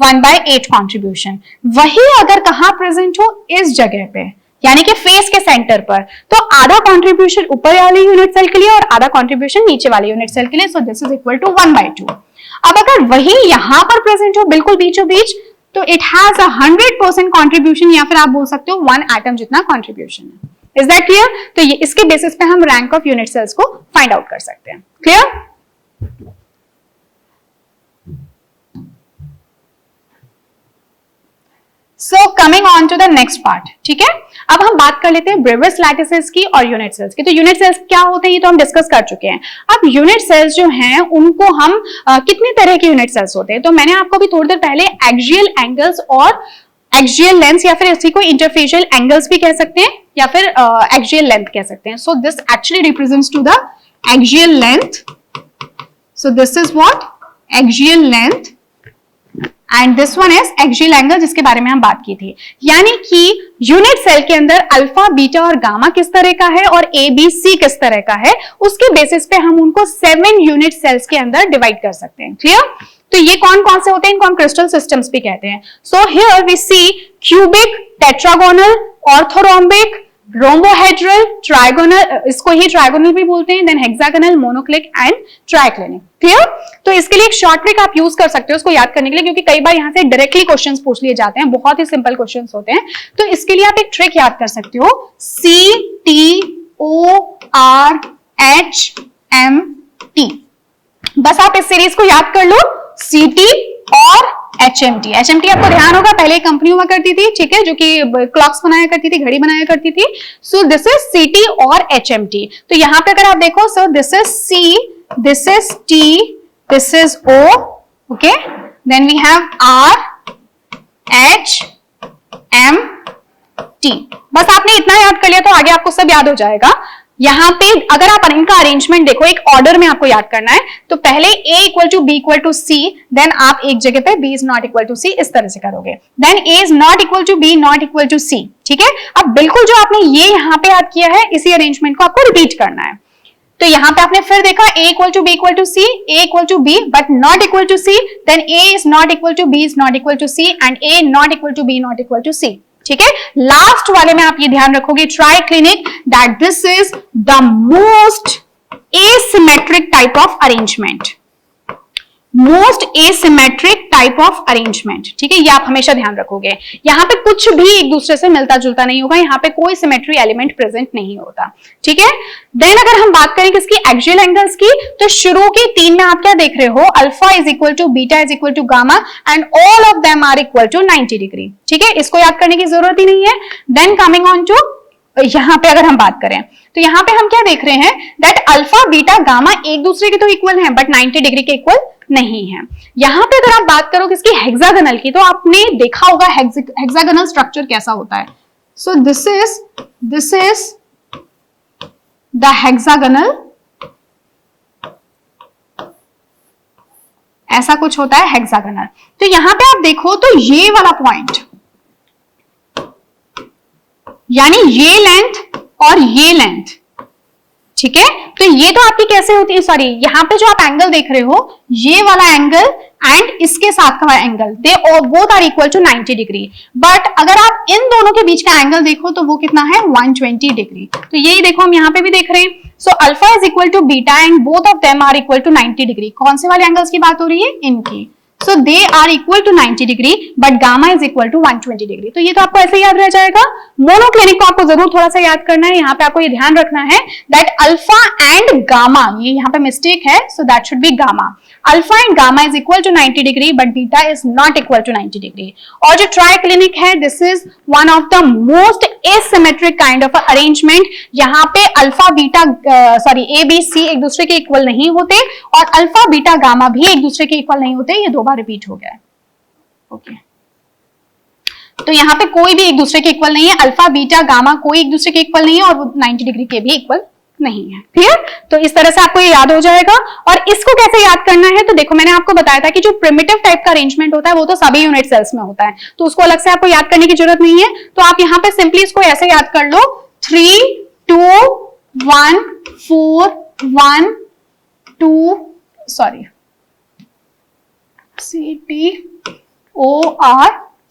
Speaker 1: 1/8 कंट्रीब्यूशन। वही अगर कहां प्रेजेंट हो, इस जगह पे, यानी कि फेस के सेंटर पर, तो आधा कंट्रीब्यूशन ऊपर वाले यूनिट सेल के लिए और आधा कंट्रीब्यूशन नीचे वाले यूनिट सेल के लिए। So this is equal to 1/2। अब अगर वही यहां पर प्रेजेंट हो, बिल्कुल बीचों बीच, तो इट हैज 100% कंट्रीब्यूशन, या फिर आप बोल सकते हो 1 एटम जितना कंट्रीब्यूशन है। Is that clear? तो ये इसके बेसिस पे हम रैंक ऑफ यूनिट सेल्स को फाइंड आउट कर सकते हैं। Clear? So coming on to the next part, ठीक है, अब हम बात कर लेते हैं ब्रेविस लैटिसेस की और यूनिट सेल्स की। तो यूनिट सेल्स क्या होते हैं ये तो हम डिस्कस कर चुके हैं। अब यूनिट सेल्स जो हैं उनको हम कितने तरह के यूनिट सेल्स होते हैं, तो मैंने आपको भी थोड़ी देर पहले एक्सियल एंगल्स और एक्सियल लेंथ, या फिर इसी को इंटरफेशियल एंगल्स भी कह सकते हैं, या फिर एक्सियल लेंथ कह सकते हैं। So this actually represents to the axial length. So this is what? Axial length, and this one is axial angle, जिसके बारे में हम बात की थी। यानी कि यूनिट सेल के अंदर अल्फा, बीटा और गामा किस तरह का है और ए, बी, सी किस तरह का है, उसके बेसिस पे हम उनको 7 यूनिट सेल्स के अंदर डिवाइड कर सकते हैं। क्लियर? तो ये कौन कौन से होते हैं, इनको हम क्रिस्टल सिस्टम्स भी कहते हैं. So here we see cubic, tetragonal, orthorhombic, rhombohedral, trigonal, इसको ही ट्राइगोनल भी बोलते हैं, then hexagonal, monoclinic and triclinic. Clear? तो इसके लिए एक शॉर्ट ट्रिक आप यूज कर सकते हो उसको याद करने के लिए, क्योंकि कई बार यहां से डायरेक्टली क्वेश्चंस पूछ लिए जाते हैं, बहुत ही सिंपल क्वेश्चंस होते हैं. तो इसके लिए आप एक ट्रिक याद कर सकते हो, CTORHMT. बस आप इस सीरीज को याद कर लो, CT और HMT. HMT आपको ध्यान होगा पहले एक कंपनी हुआ करती थी, ठीक है, जो कि क्लॉक्स बनाया करती थी, घड़ी बनाया करती थी. सो दिस इज CT और HMT. तो यहां पे अगर आप देखो, so this is C, this is T, this is O, okay, then we have R, H, M, T. बस आपने इतना याद कर लिया तो आगे आपको सब याद हो जाएगा. यहां पे अगर आप इनका अरेंजमेंट देखो, एक ऑर्डर में आपको याद करना है, तो पहले A equal to B equal to C, then आप एक जगह पे B is not equal to C इस तरह से करोगे, then A is not equal to B not equal to C. ठीक है, अब बिल्कुल जो आपने ये यहां पे याद किया है, इसी अरेंजमेंट को आपको रिपीट करना है. तो यहां पे आपने फिर देखा A equal to B equal to C, A equal to B but not equal to C, then A is not equal to B is not equal to C and A not equal to B not equal to C. ठीक है, last वाले में आप ये ध्यान रखोगे, triclinic, that this is the most asymmetric type of arrangement, most asymmetric type of arrangement. ठीक है, ये आप हमेशा ध्यान रखोगे. यहां पे कुछ भी एक दूसरे से मिलता जुलता नहीं होगा, यहां पे कोई सिमेट्री एलिमेंट प्रेजेंट नहीं होता. ठीक है, देन अगर हम बात करें किसकी, एक्सियल एंगल्स की, तो शुरू के 3 में आप क्या देख रहे हो, alpha is equal to beta is equal to gamma and all of them are equal to 90 degree. ठीक है, इसको याद करने की जरूरत ही नहीं है. देन कमिंग ऑन टू यहां पे अगर हम बात करें, तो यहां पे हम क्या देख रहे हैं, दैट अल्फा बीटा गामा एक दूसरे के तो इक्वल हैं बट 90 डिग्री के इक्वल नहीं है. यहां पे अगर आप बात करो किसकी, हेक्सागोनल की, तो आपने देखा होगा हेक्सागोनल स्ट्रक्चर कैसा होता है. So this is the hexagonal, ऐसा कुछ होता है हेक्सागोनल. तो यहां पे आप देखो तो ये वाला पॉइंट, यानी ये लेंथ और ये लेंथ, ठीक है, तो ये तो आपकी कैसे होती है, सॉरी, यहां पे जो आप एंगल देख रहे हो, ये वाला एंगल एंड इसके साथ का angle, they both are equal to 90 degree. But अगर आप इन दोनों के बीच का एंगल देखो तो वो कितना है, 120 डिग्री. तो यही देखो हम यहां पे भी देख रहे हैं. So alpha is equal to beta and both of them are equal to 90 degree. कौन से वाले एंगल्स की बात हो रही है, इनकी. So they are equal to 90 degree but gamma is equal to 120 degree. तो ये तो आपको ऐसे याद रह जाएगा. मोनोक्लिनिक को आपको जरूर थोड़ा सा याद करना है. यहां पे आपको ये ध्यान रखना है दैट अल्फा एंड गामा, ये यहां पे मिस्टेक है, so that should be gamma. Alpha and gamma is equal to 90 degree but beta is not equal to 90 degree. और जो ट्राइक्लिनिक है, this is one of the most asymmetric kind of arrangement. यहां पे alpha beta sorry A B C एक दूसरे के equal नहीं होते और अल्फा बीटा गामा भी एक दूसरे के इक्वल नहीं होते. ये 2 बार रिपीट हो गया है. ओके, तो यहां पे कोई भी एक दूसरे के इक्वल नहीं है, अल्फा बीटा गामा कोई एक दूसरे के इक्वल नहीं है और वो 90 डिग्री के भी इक्वल नहीं है. क्लियर? तो इस तरह से आपको ये याद हो जाएगा. और इसको कैसे याद करना है, तो देखो मैंने आपको बताया था कि जो प्रिमिटिव टाइप का अरेंजमेंट होता है वो तो सभी यूनिट सेल्स में होता है, तो उसको अलग से आपको याद करने की जरूरत नहीं है. तो आप यहां पे सिंपली इसको ऐसे याद कर लो, 3 2 1 4 1 2 सॉरी CTOR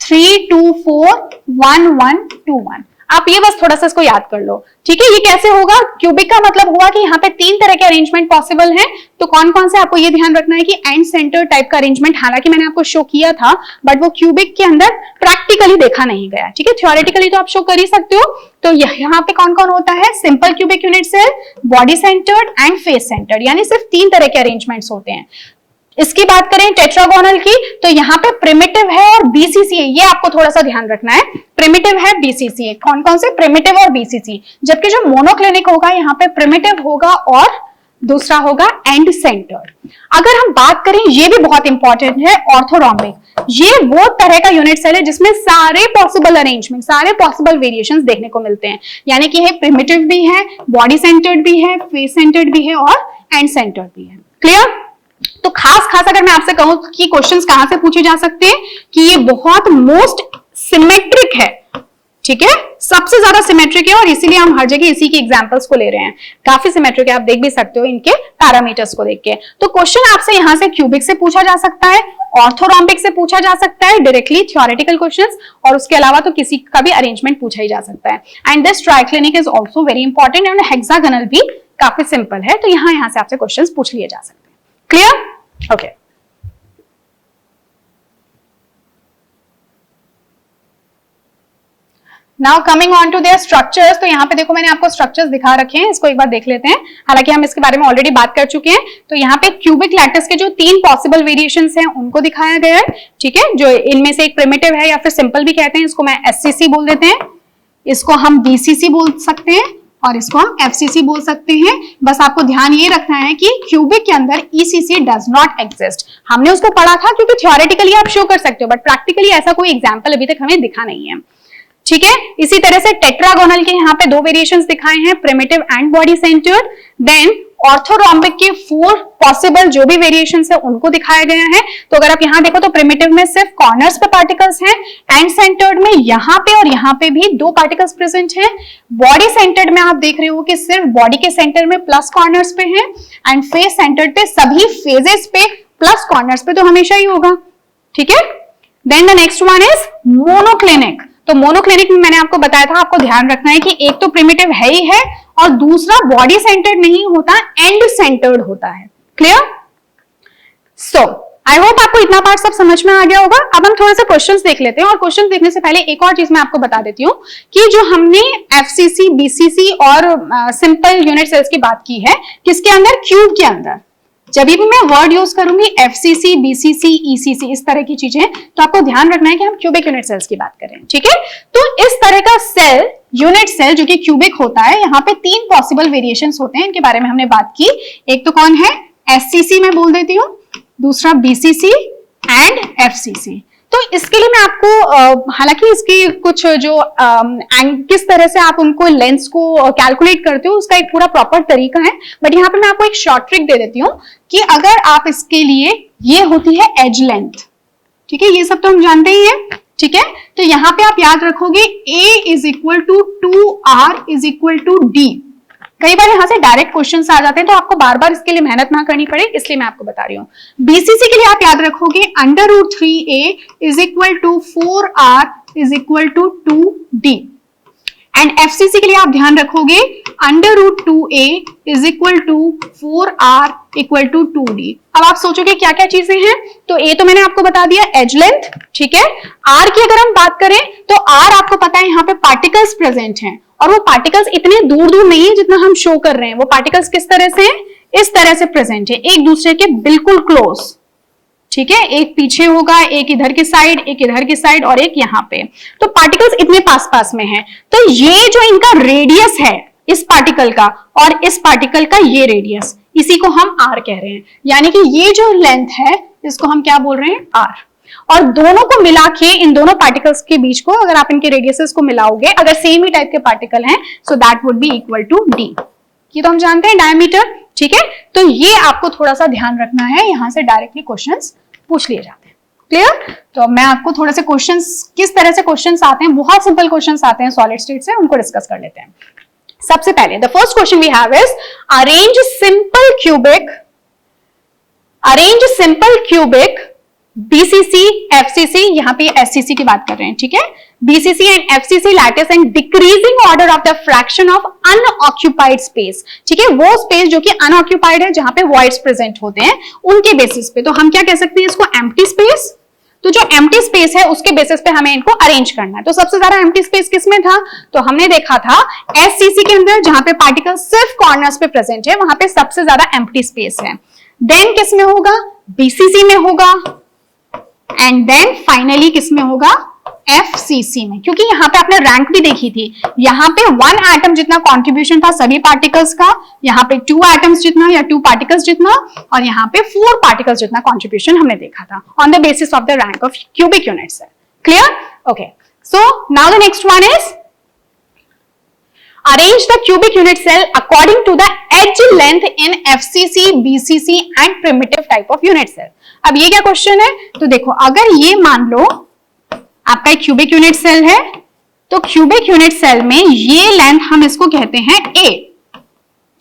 Speaker 1: 3 2 4 1 1 2 1. आप ये बस थोड़ा सा इसको याद कर लो. ठीक है, ये कैसे होगा, क्यूबिक का मतलब हुआ कि यहाँ पे 3 तरह के अरेंजमेंट पॉसिबल हैं. तो कौन कौन से आपको ये ध्यान रखना है कि एंड सेंटर टाइप का अरेंजमेंट, हालांकि मैंने आपको शो किया था बट वो क्यूबिक के अंदर प्रैक्टिकली देखा नहीं गया. ठीक है, थ्योरेटिकली तो आप शो कर ही सकते हो. तो यहाँ पे कौन कौन होता है, simple cubic unit cell, body centred and face centred, यानी सिर्फ 3 तरह के अरेंजमेंट्स होते हैं. इसकी बात करें टेट्रागोनल की, तो यहाँ पे प्रिमिटिव है और बीसीसी है, ये आपको थोड़ा सा ध्यान रखना है. प्रिमिटिव है, बीसीसी है. कौन कौन से, प्रिमिटिव और बीसीसी. जबकि जो मोनोक्लिनिक होगा यहाँ पे प्रिमिटिव होगा और दूसरा होगा एंड सेंटर्ड. अगर हम बात करें, ये भी बहुत इंपॉर्टेंट है, ऑर्थोरोम्बिक. ये वो तरह का यूनिट सेल है जिसमें सारे पॉसिबल अरेंजमेंट, सारे पॉसिबल वेरिएशंस देखने को मिलते हैं. यानी कि ये प्रिमिटिव भी है, बॉडी सेंटर्ड भी है, फेस सेंटर्ड भी है और एंड सेंटर्ड भी है. क्लियर? तो खास अगर मैं आपसे कहूं कि क्वेश्चंस कहां से पूछे जा सकते हैं, कि ये बहुत मोस्ट सिमेट्रिक है, ठीक है, सबसे ज्यादा सिमेट्रिक है और इसीलिए हम हर जगह इसी की एग्जांपल्स को ले रहे हैं। काफी सिमेट्रिक है, आप देख भी सकते हो इनके पैरामीटर्स को देख के। तो क्वेश्चन आपसे यहां से क्यूबिक से पूछा जा सकता है, ऑर्थोरोम्बिक से पूछा जा सकता है, डायरेक्टली थ्योरेटिकल क्वेश्चंस, और उसके अलावा तो किसी का भी अरेंजमेंट पूछा ही जा सकता है। And this triclinic is also very important and hexagonal भी काफी सिंपल है, तो यहां से आपसे क्वेश्चंस पूछ लिए जा सकते हैं। Clear? Okay. Now coming on to their structures, तो यहाँ पे देखो मैंने आपको स्ट्रक्चर्स दिखा रखे हैं, इसको एक बार देख लेते हैं। हालांकि हम इसके बारे में ऑलरेडी बात कर चुके हैं। तो यहाँ पे क्यूबिक लैटिस के जो 3 पॉसिबल वेरिएशंस हैं उनको दिखाया गया है, ठीक है। जो इनमें से एक प्रिमिटिव है या फिर सिंपल भी कहते हैं, इसको मैं एससीसी बोल देते हैं, इसको हम बीसीसी बोल सकते हैं और इसको हम एफसीसी बोल सकते हैं। बस आपको ध्यान ये रखना है कि क्यूबिक के अंदर ईसीसी डज नॉट एग्जिस्ट। हमने उसको पढ़ा था क्योंकि थ्योरेटिकली आप शो कर सकते हो, बट प्रैक्टिकली ऐसा कोई एग्जाम्पल अभी तक हमें दिखा नहीं है, ठीक है। इसी तरह से टेट्रागोनल के यहाँ पे 2 वेरिएशंस दिखाए हैं, primitive and body centred. Then orthorhombic के 4 पॉसिबल जो भी वेरिएशंस है उनको दिखाया गया है। तो अगर आप यहाँ देखो तो प्रिमिटिव में सिर्फ कॉर्नर्स पे पार्टिकल्स हैं, एंड सेंटर्ड में यहाँ पे और यहाँ पे भी 2 पार्टिकल्स प्रेजेंट हैं। बॉडी सेंटर्ड में आप देख रहे हो कि सिर्फ बॉडी के सेंटर में प्लस कॉर्नर्स पे है, एंड फेस सेंटर्ड पे सभी फेजेस पे प्लस कॉर्नर्स पे तो हमेशा ही होगा, ठीक है। Then the next one is monoclinic. तो मोनोक्लिनिक में मैंने आपको बताया था, आपको ध्यान रखना है कि एक तो प्रिमिटिव है ही है और दूसरा बॉडी सेंटर्ड नहीं होता, एंड सेंटर्ड होता है। क्लियर? सो आई होप आपको इतना पार्ट सब समझ में आ गया होगा। अब हम थोड़े से क्वेश्चंस देख लेते हैं, और क्वेश्चन देखने से पहले एक और चीज मैं आपको बता देती हूँ कि जो हमने एफसीसी, बीसीसी और सिंपल यूनिट सेल्स की बात की है, किसके अंदर? क्यूब के अंदर। जब भी मैं वर्ड यूज करूंगी एफसीसी, बीसीसी, ईसीसी, इस तरह की चीजें, तो आपको ध्यान रखना है कि हम क्यूबिक यूनिट सेल्स की बात कर रहे हैं, ठीक है। तो इस तरह का सेल, यूनिट सेल जो कि क्यूबिक होता है, यहाँ पे 3 पॉसिबल वेरिएशंस होते हैं, इनके बारे में हमने बात की। एक तो कौन है? एससीसी मैं बोल देती हूँ, दूसरा बीसीसी एंड एफसीसी। तो इसके लिए मैं आपको हालांकि इसकी कुछ जो किस तरह से आप उनको लेंस को कैलकुलेट करते हो उसका एक पूरा प्रॉपर तरीका है, बट यहाँ पे मैं आपको एक शॉर्ट ट्रिक दे देती हूँ कि अगर आप इसके लिए, ये होती है एज लेंथ, ठीक है, ये सब तो हम जानते ही हैं, ठीक है। तो यहाँ पे आप याद रखोगे A is equal to 2R is equal to D। कई बार यहां से डायरेक्ट क्वेश्चंस आ जाते हैं, तो आपको बार बार इसके लिए मेहनत ना करनी पड़े, इसलिए मैं आपको बता रही हूँ। बीसीसी के लिए आप याद रखोगे √3A is equal to 4R is equal to 2D। And FCC के लिए आप ध्यान रखोगे √2A is equal to 4R equal to 2D। अब आप सोचोगे क्या क्या चीजें हैं, तो A तो मैंने आपको बता दिया, एज लेंथ, ठीक है। R की अगर हम बात करें तो R आपको पता है यहाँ पे पार्टिकल्स प्रेजेंट हैं, और वो पार्टिकल्स इतने दूर दूर नहीं है जितना हम शो कर रहे हैं। वो पार्टिकल्स किस तरह से हैं? इस तरह से प्रेजेंट है, एक दूसरे के बिल्कुल क्लोज, ठीक है। एक पीछे होगा, एक इधर की साइड, एक इधर की साइड, और एक यहाँ पे। तो पार्टिकल्स इतने पास पास में हैं। तो ये जो इनका रेडियस है इस पार्टिकल का और इस पार्टिकल का ये रेडियस, इसी को हम R कह रहे हैं। यानी कि ये जो लेंथ है इसको हम क्या बोल रहे हैं? R। और दोनों को मिला के, इन दोनों पार्टिकल्स के बीच को अगर आप इनके रेडियसेस को मिलाओगे, अगर सेम ही टाइप के पार्टिकल हैं, so that would be equal to D। ये तो हम जानते हैं डायमीटर, ठीक है। तो ये आपको थोड़ा सा ध्यान रखना है, यहां से डायरेक्टली क्वेश्चंस पूछ लिए जाते हैं। क्लियर? तो मैं आपको थोड़े से क्वेश्चंस, किस तरह से क्वेश्चंस आते हैं, बहुत सिंपल क्वेश्चंस आते हैं सॉलिड स्टेट से, उनको डिस्कस कर लेते हैं। सबसे पहले the first question we have is arrange simple cubic BCC, FCC, यहाँ पे SCC की बात कर रहे हैं, ठीक है। BCC and FCC lattice and decreasing order of the fraction of unoccupied space, ठीक है। वो स्पेस जो कि अनऑक्यूपाइड है, जहां पे वॉइड्स प्रेजेंट होते हैं, उनके बेसिस पे। तो हम क्या कह सकते हैं इसको? Empty space. तो जो एम्प्टी स्पेस है उसके बेसिस पे हमें इनको अरेंज करना है। तो सबसे ज्यादा एम्प्टी स्पेस किसमें था? तो हमने देखा था SCC के अंदर, जहां पे पार्टिकल सिर्फ कॉर्नर्स पे प्रेजेंट है, वहां पे सबसे ज्यादा एम्प्टी स्पेस है। देन किसमें होगा? BCC में होगा, एंड देन फाइनली किसमें होगा? FCC में। क्योंकि यहाँ पे आपने रैंक भी देखी थी, यहाँ पे 1 एटम जितना कंट्रीब्यूशन था सभी पार्टिकल्स का, यहाँ पे 2 एटम्स जितना या 2 पार्टिकल्स जितना, और यहाँ पे 4 पार्टिकल्स जितना कंट्रीब्यूशन हमने देखा था on the basis of the rank of cubic unit cell. Clear? Okay, so now the next one is arrange the cubic unit cell according to the edge length in FCC, BCC and primitive type of unit cell। अब ये क्या question है? तो देखो, अगर ये मान लो आपका एक क्यूबिक यूनिट सेल है, तो क्यूबिक यूनिट सेल में ये लेंथ हम इसको कहते हैं a,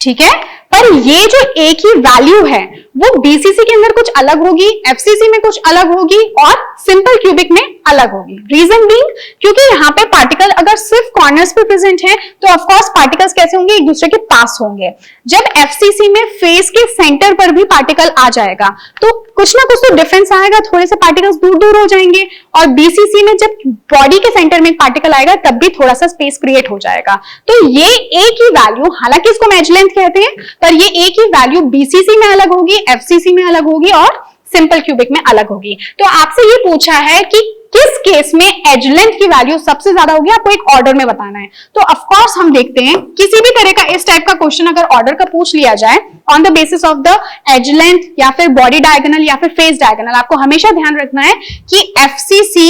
Speaker 1: ठीक है। पर ये जो a की वैल्यू है वो BCC के अंदर कुछ अलग होगी, FCC में कुछ अलग होगी और सिंपल क्यूबिक में अलग होगी। रीजन बीइंग क्योंकि यहाँ पे पार्टिकल अगर सिर्फ कॉर्नर्स पे प्रेजेंट है तो ऑफ कोर्स पार्टिकल्स कैसे होंगे, एक दूसरे के पास होंगे। जब FCC में फेस के सेंटर पर भी पार्टिकल आ जाएगा तो कुछ ना कुछ तो डिफरेंस आएगा, थोड़े से पार्टिकल्स दूर दूर हो जाएंगे। और BCC में जब बॉडी के सेंटर में एक पार्टिकल आएगा तब भी थोड़ा सा स्पेस क्रिएट हो जाएगा। तो ये a की वैल्यू, हालांकि इसको हम एज लेंथ कहते हैं, पर ये a की वैल्यू BCC में अलग होगी, FCC में अलग होगी और सिंपल क्यूबिक में अलग होगी। तो आपसे ये पूछा है कि किस केस में एज लेंथ की वैल्यू सबसे ज्यादा होगी, आपको एक ऑर्डर में बताना है। तो ऑफ कोर्स हम देखते हैं किसी भी तरह का इस टाइप का क्वेश्चन अगर ऑर्डर का पूछ लिया जाए on the basis of the edge length या फिर बॉडी डायगोनल या फिर फेस डायगोनल, आपको हमेशा ध्यान रखना है कि FCC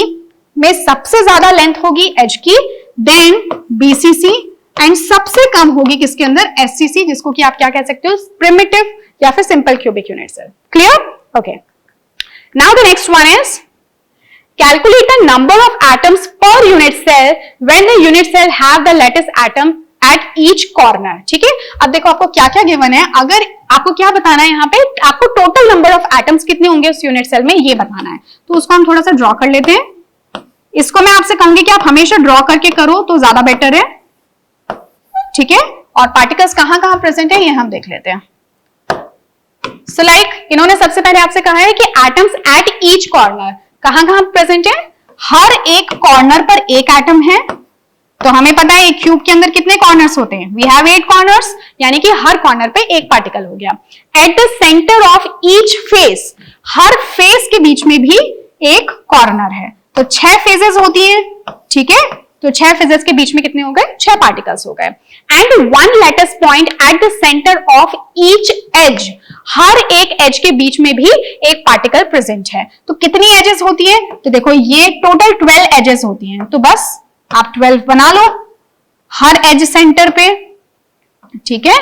Speaker 1: में सबसे ज्यादा लेंथ होगी एज की, देन BCC एंड सबसे कम होगी किसके अंदर, SCC, जिसको कि आप क्या कह सकते हो, प्रिमिटिव या फिर simple cubic unit cell. Clear? Okay, now the next one is calculate the number of atoms per unit cell when the unit cell have the lattice atom at each corner। ठीक है, अब देखो आपको क्या क्या given है, अगर आपको क्या बताना है यहाँ पे, आपको टोटल नंबर ऑफ एटम्स कितने होंगे उस यूनिट सेल में ये बताना है। तो उसको हम थोड़ा सा ड्रॉ कर लेते हैं। इसको मैं आपसे कहूंगी कि आप हमेशा ड्रॉ करके करो तो ज्यादा बेटर है, ठीक है। और पार्टिकल्स कहां कहां प्रेजेंट है ये हम देख लेते हैं। सो लाइक इन्होंने सबसे पहले आपसे कहा है कि एटम्स एट ईच कॉर्नर, कहां कहां प्रेजेंट है, हर एक कॉर्नर पर एक एटम है। तो हमें पता है एक क्यूब के अंदर कितने कॉर्नर्स होते हैं, वी हैव 8 कॉर्नर्स, यानी कि हर कॉर्नर पे एक पार्टिकल हो गया। Eight the centre of each face, her face के बीच में भी एक कॉर्नर है। तो 6 फेजेस होती है, ठीक है। तो 6 फेजेस के बीच में कितने हो गए, 6 पार्टिकल्स हो गए। And 1 lattice point at the centre of each edge, हर एक एज के बीच में भी एक पार्टिकल प्रेजेंट है। तो कितनी एजेस होती है, तो देखो ये टोटल 12 एजेस होती हैं। तो बस आप 12 बना लो हर एज सेंटर पे, ठीक है।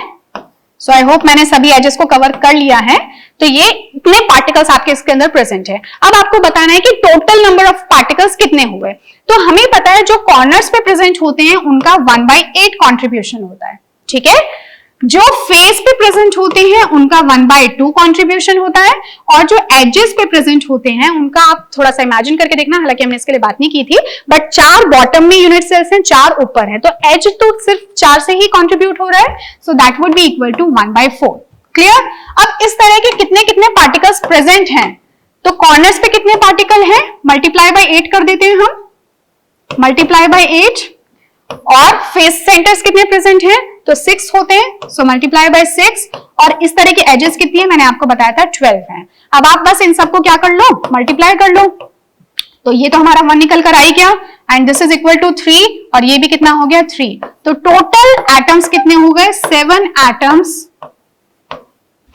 Speaker 1: सो आई होप मैंने सभी एजेस को कवर कर लिया है। तो ये इतने पार्टिकल्स आपके इसके अंदर प्रेजेंट है। अब आपको बताना है कि टोटल नंबर ऑफ पार्टिकल्स कितने हुए। तो हमें पता है जो कॉर्नर्स पे प्रेजेंट होते हैं उनका 1/8 कॉन्ट्रीब्यूशन होता है, ठीक है। जो फेस पे प्रेजेंट होते हैं उनका 1/2 कॉन्ट्रीब्यूशन होता है, और जो एजेस पे प्रेजेंट होते हैं उनका आप थोड़ा सा इमेजिन करके देखना, हालांकि हमने इसके लिए बात नहीं की थी, बट 4 बॉटम में यूनिट सेल्स हैं, 4 ऊपर है, तो एज तो सिर्फ 4 से ही कॉन्ट्रीब्यूट हो रहा है। So that would be equal to 1/4। Clear? अब इस तरह के कितने कितने पार्टिकल्स प्रेजेंट हैं, तो कॉर्नर्स पे कितने पार्टिकल हैं, मल्टीप्लाई बाय 8 कर देते हैं हम, मल्टीप्लाई बाय 8। और फेस सेंटर्स कितने प्रेजेंट हैं, तो 6 होते हैं, सो मल्टीप्लाई बाय 6। और इस तरह की एजेस कितनी है, मैंने आपको बताया था 12 है। अब आप बस इन सबको क्या कर लो, मल्टीप्लाई कर लो। तो ये तो हमारा 1 निकल कर आई क्या, and this is equal to 3, और ये भी कितना हो गया 3। तो टोटल एटम्स कितने हो गए, 7 एटम्स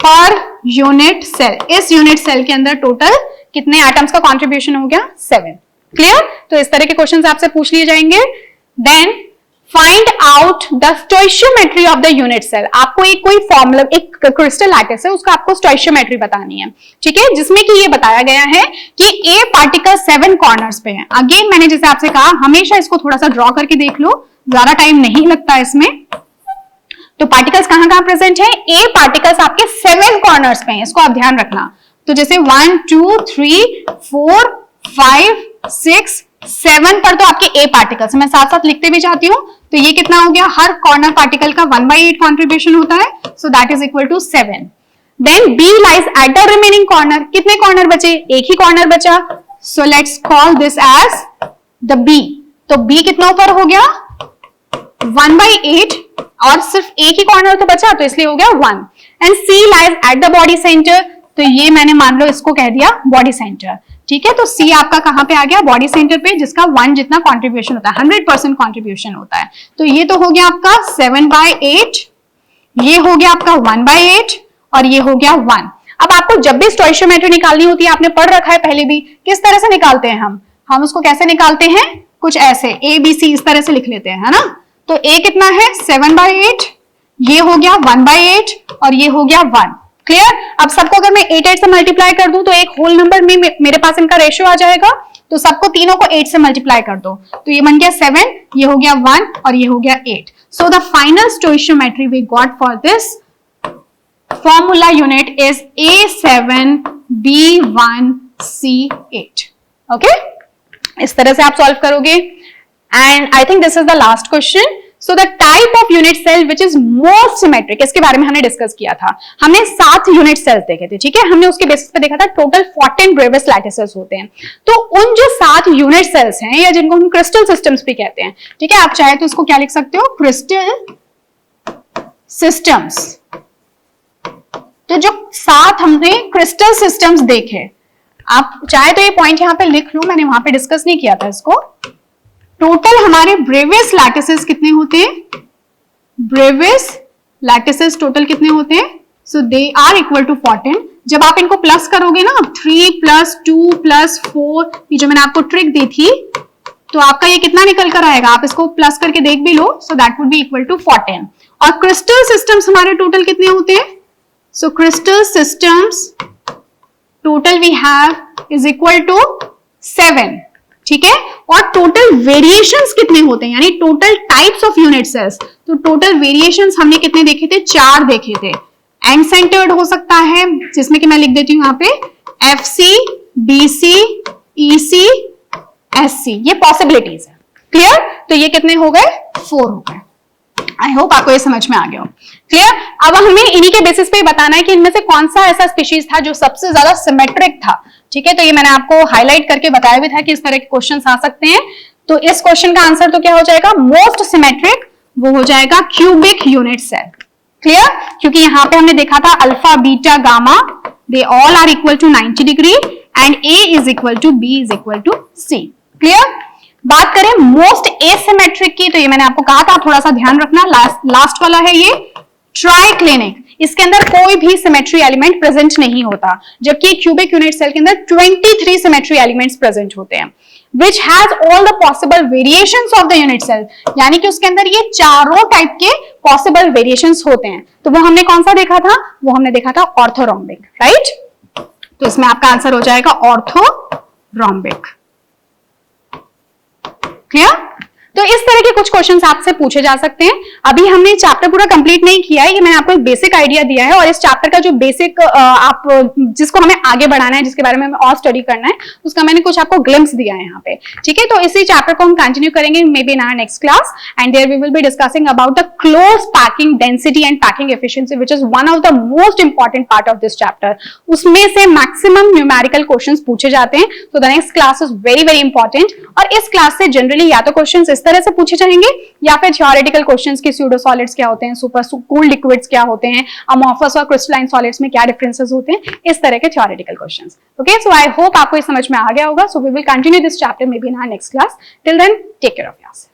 Speaker 1: पर यूनिट सेल। इस यूनिट सेल के अंदर टोटल कितने एटम्स का कॉन्ट्रीब्यूशन हो गया, 7। क्लियर? तो इस तरह के क्वेश्चंस आपसे पूछ लिए जाएंगे। Then find out the stoichiometry of the unit cell. आपको एक कोई फॉर्मूला, एक क्रिस्टल लैटिस है, उसका आपको स्टोइशियोमेट्री बतानी है, ठीक है, जिसमें कि ये बताया गया है कि ए पार्टिकल 7 कॉर्नर्स पे है। अगेन मैंने जैसे आपसे कहा हमेशा इसको थोड़ा सा ड्रॉ करके देख लो, ज्यादा टाइम नहीं लगता इसमें। तो पार्टिकल्स कहां कहां प्रेजेंट है, ए पार्टिकल्स आपके 7 कॉर्नर्स पे हैं, इसको आप ध्यान रखना। तो जैसे 1 2 3 4 5 6 7 पर तो आपके ए पार्टिकल्स, मैं साथ साथ लिखते भी जाती हूं। तो ये कितना हो गया, हर कॉर्नर पार्टिकल का 1/8 कॉन्ट्रीब्यूशन होता है, so that is equal to 7। Then B lies at the remaining corner, कितने कॉर्नर बचे, एक ही कॉर्नर बचा, so let's call this as the B. तो बी कितना ऊपर हो गया, 1/8, और सिर्फ एक ही कॉर्नर तो बचा, तो इसलिए हो गया 1। And C lies at the body centre, तो ये मैंने मान लो इसको कह दिया बॉडी सेंटर, ठीक है। तो सी आपका कहां पे आ गया, बॉडी सेंटर पे, जिसका 1 जितना कंट्रीब्यूशन होता है, 100% कंट्रीब्यूशन होता है। तो ये तो हो गया आपका 7/8, ये हो गया आपका 1/8, और ये हो गया 1। अब आपको जब भी स्टोइशियोमेट्री निकालनी होती है, आपने पढ़ रखा है पहले भी, किस तरह से निकालते हैं हम उसको कैसे निकालते हैं, कुछ ऐसे ABC इस तरह से लिख लेते हैं, है ना। तो A कितना है, 7/8, ये हो गया 1/8, और ये हो गया 1। क्लियर? अब सबको अगर मैं 8 से मल्टीप्लाई कर दूं तो एक होल नंबर में मेरे पास इनका रेशियो आ जाएगा, तो सबको तीनों को 8 से मल्टीप्लाई कर दो, तो ये बन गया 7, ये हो गया 1 और ये हो गया 8. So the final stoichiometry we got for this formula unit is A7B1C8. Okay, इस तरह से आप सॉल्व करोगे. And I think this is the last question. So the type of unit cell which is most symmetric, इसके बारे में हमने discuss किया था. हमने 7 यूनिट सेल्स देखे थे, ठीक है. हमने उसके बेसिस पे देखा था टोटल 14 ब्रेवियस लैटिसेस होते हैं. तो उन जो 7 यूनिट सेल्स हैं, या जिनको हम क्रिस्टल सिस्टम्स भी कहते हैं, ठीक है, आप चाहे तो इसको क्या लिख सकते हो, क्रिस्टल सिस्टम्स. तो जो 7 हमने क्रिस्टल सिस्टम्स देखे, आप चाहे तो ये पॉइंट यहां पे लिख लो, मैंने वहां पे डिस्कस नहीं किया था इसको. टोटल हमारे ब्रेवियस लैटिसेस कितने होते हैं, ब्रेवियस लैटिसेस टोटल कितने होते हैं, सो दे आर इक्वल टू 14. जब आप इनको प्लस करोगे ना, 3 + 2 + 4, ये जो मैंने आपको ट्रिक दी थी, तो आपका ये कितना निकल कर आएगा, आप इसको प्लस करके देख भी लो. So that would be equal to 14. और क्रिस्टल सिस्टम्स हमारे टोटल कितने होते हैं, so crystal systems total we have is equal to 7, ठीक है. और टोटल वेरिएशंस कितने होते हैं, यानी total types of unit cells, तो टोटल वेरिएशंस हमने कितने देखे थे, 4 देखे थे. एंड सेंटर्ड हो सकता है, जिसमें कि मैं लिख देती हूं यहां पे FC, BC, EC, SC, ये पॉसिबिलिटीज है. क्लियर. तो ये कितने हो गए, 4 हो गए. आई होप आपको ये समझ में आ गया हो. क्लियर. अब हमें इन्हीं के बेसिस पे बताना है कि इनमें से कौन सा ऐसा स्पीशीज था जो सबसे ज्यादा सिमेट्रिक था, ठीक है. तो ये मैंने आपको हाईलाइट करके बताया भी था कि इस तरह के क्वेश्चन आ सकते हैं. तो इस क्वेश्चन का आंसर तो क्या हो जाएगा, मोस्ट सिमेट्रिक, वो हो जाएगा क्यूबिक यूनिट सेल. क्लियर. क्योंकि यहां पे हमने देखा था alpha, beta, gamma, they all are equal to 90 degree and A is equal to B is equal to C. Clear. बात करें मोस्ट एसिमेट्रिक की, तो ये मैंने आपको कहा था, थोड़ा सा ध्यान रखना. लास्ट वाला है ये ट्राइक्लिनिक. इसके अंदर कोई भी सिमेट्री एलिमेंट प्रेजेंट नहीं होता, जबकि क्यूबिक यूनिट सेल के अंदर 23 सिमेट्री एलिमेंट्स प्रेजेंट होते हैं, which has all the possible variations of the unit cell. यानी कि उसके अंदर ये चारों टाइप के पॉसिबल वेरिएशंस होते हैं. तो वो हमने कौन सा देखा था, वो हमने देखा था ऑर्थोरोम्बिक, राइट. तो इसमें आपका आंसर हो जाएगा ऑर्थोरोम्बिक. क्लियर. तो इस तरह के कुछ क्वेश्चंस आपसे पूछे जा सकते हैं. अभी हमने चैप्टर पूरा कंप्लीट नहीं किया है, ये मैंने आपको एक बेसिक आइडिया दिया है, और इस चैप्टर का जो बेसिक आप जिसको हमें आगे बढ़ाना है, जिसके बारे में हमें और स्टडी करना है, उसका मैंने कुछ आपको ग्लिम्स दिया है यहाँ पे, ठीक है. तो इसी चैप्टर को हम कंटिन्यू करेंगे may be in our next class, and there we will be discussing about the close packing density and packing efficiency, which is one of the most important part of this chapter. उसमें से maximum numerical questions पूछे जाते हैं. तो the next class is very very important, और इस class से generally या तो क्वेश्चंस इस तरह से पूछे जाएंगे, या फिर थ्योरेटिकल क्वेश्चंस की स्यूडो सॉलिड्स क्या होते हैं, सुपर कूल्ड लिक्विड्स क्या होते हैं, अमॉर्फस और क्रिस्टलाइन सॉलिड्स में क्या डिफरेंसेस होते हैं, इस तरह के theoretical questions. Okay, so I hope आपको ये समझ में आ गया होगा. So we will continue this chapter may be in our next class. Till then take care of yourself.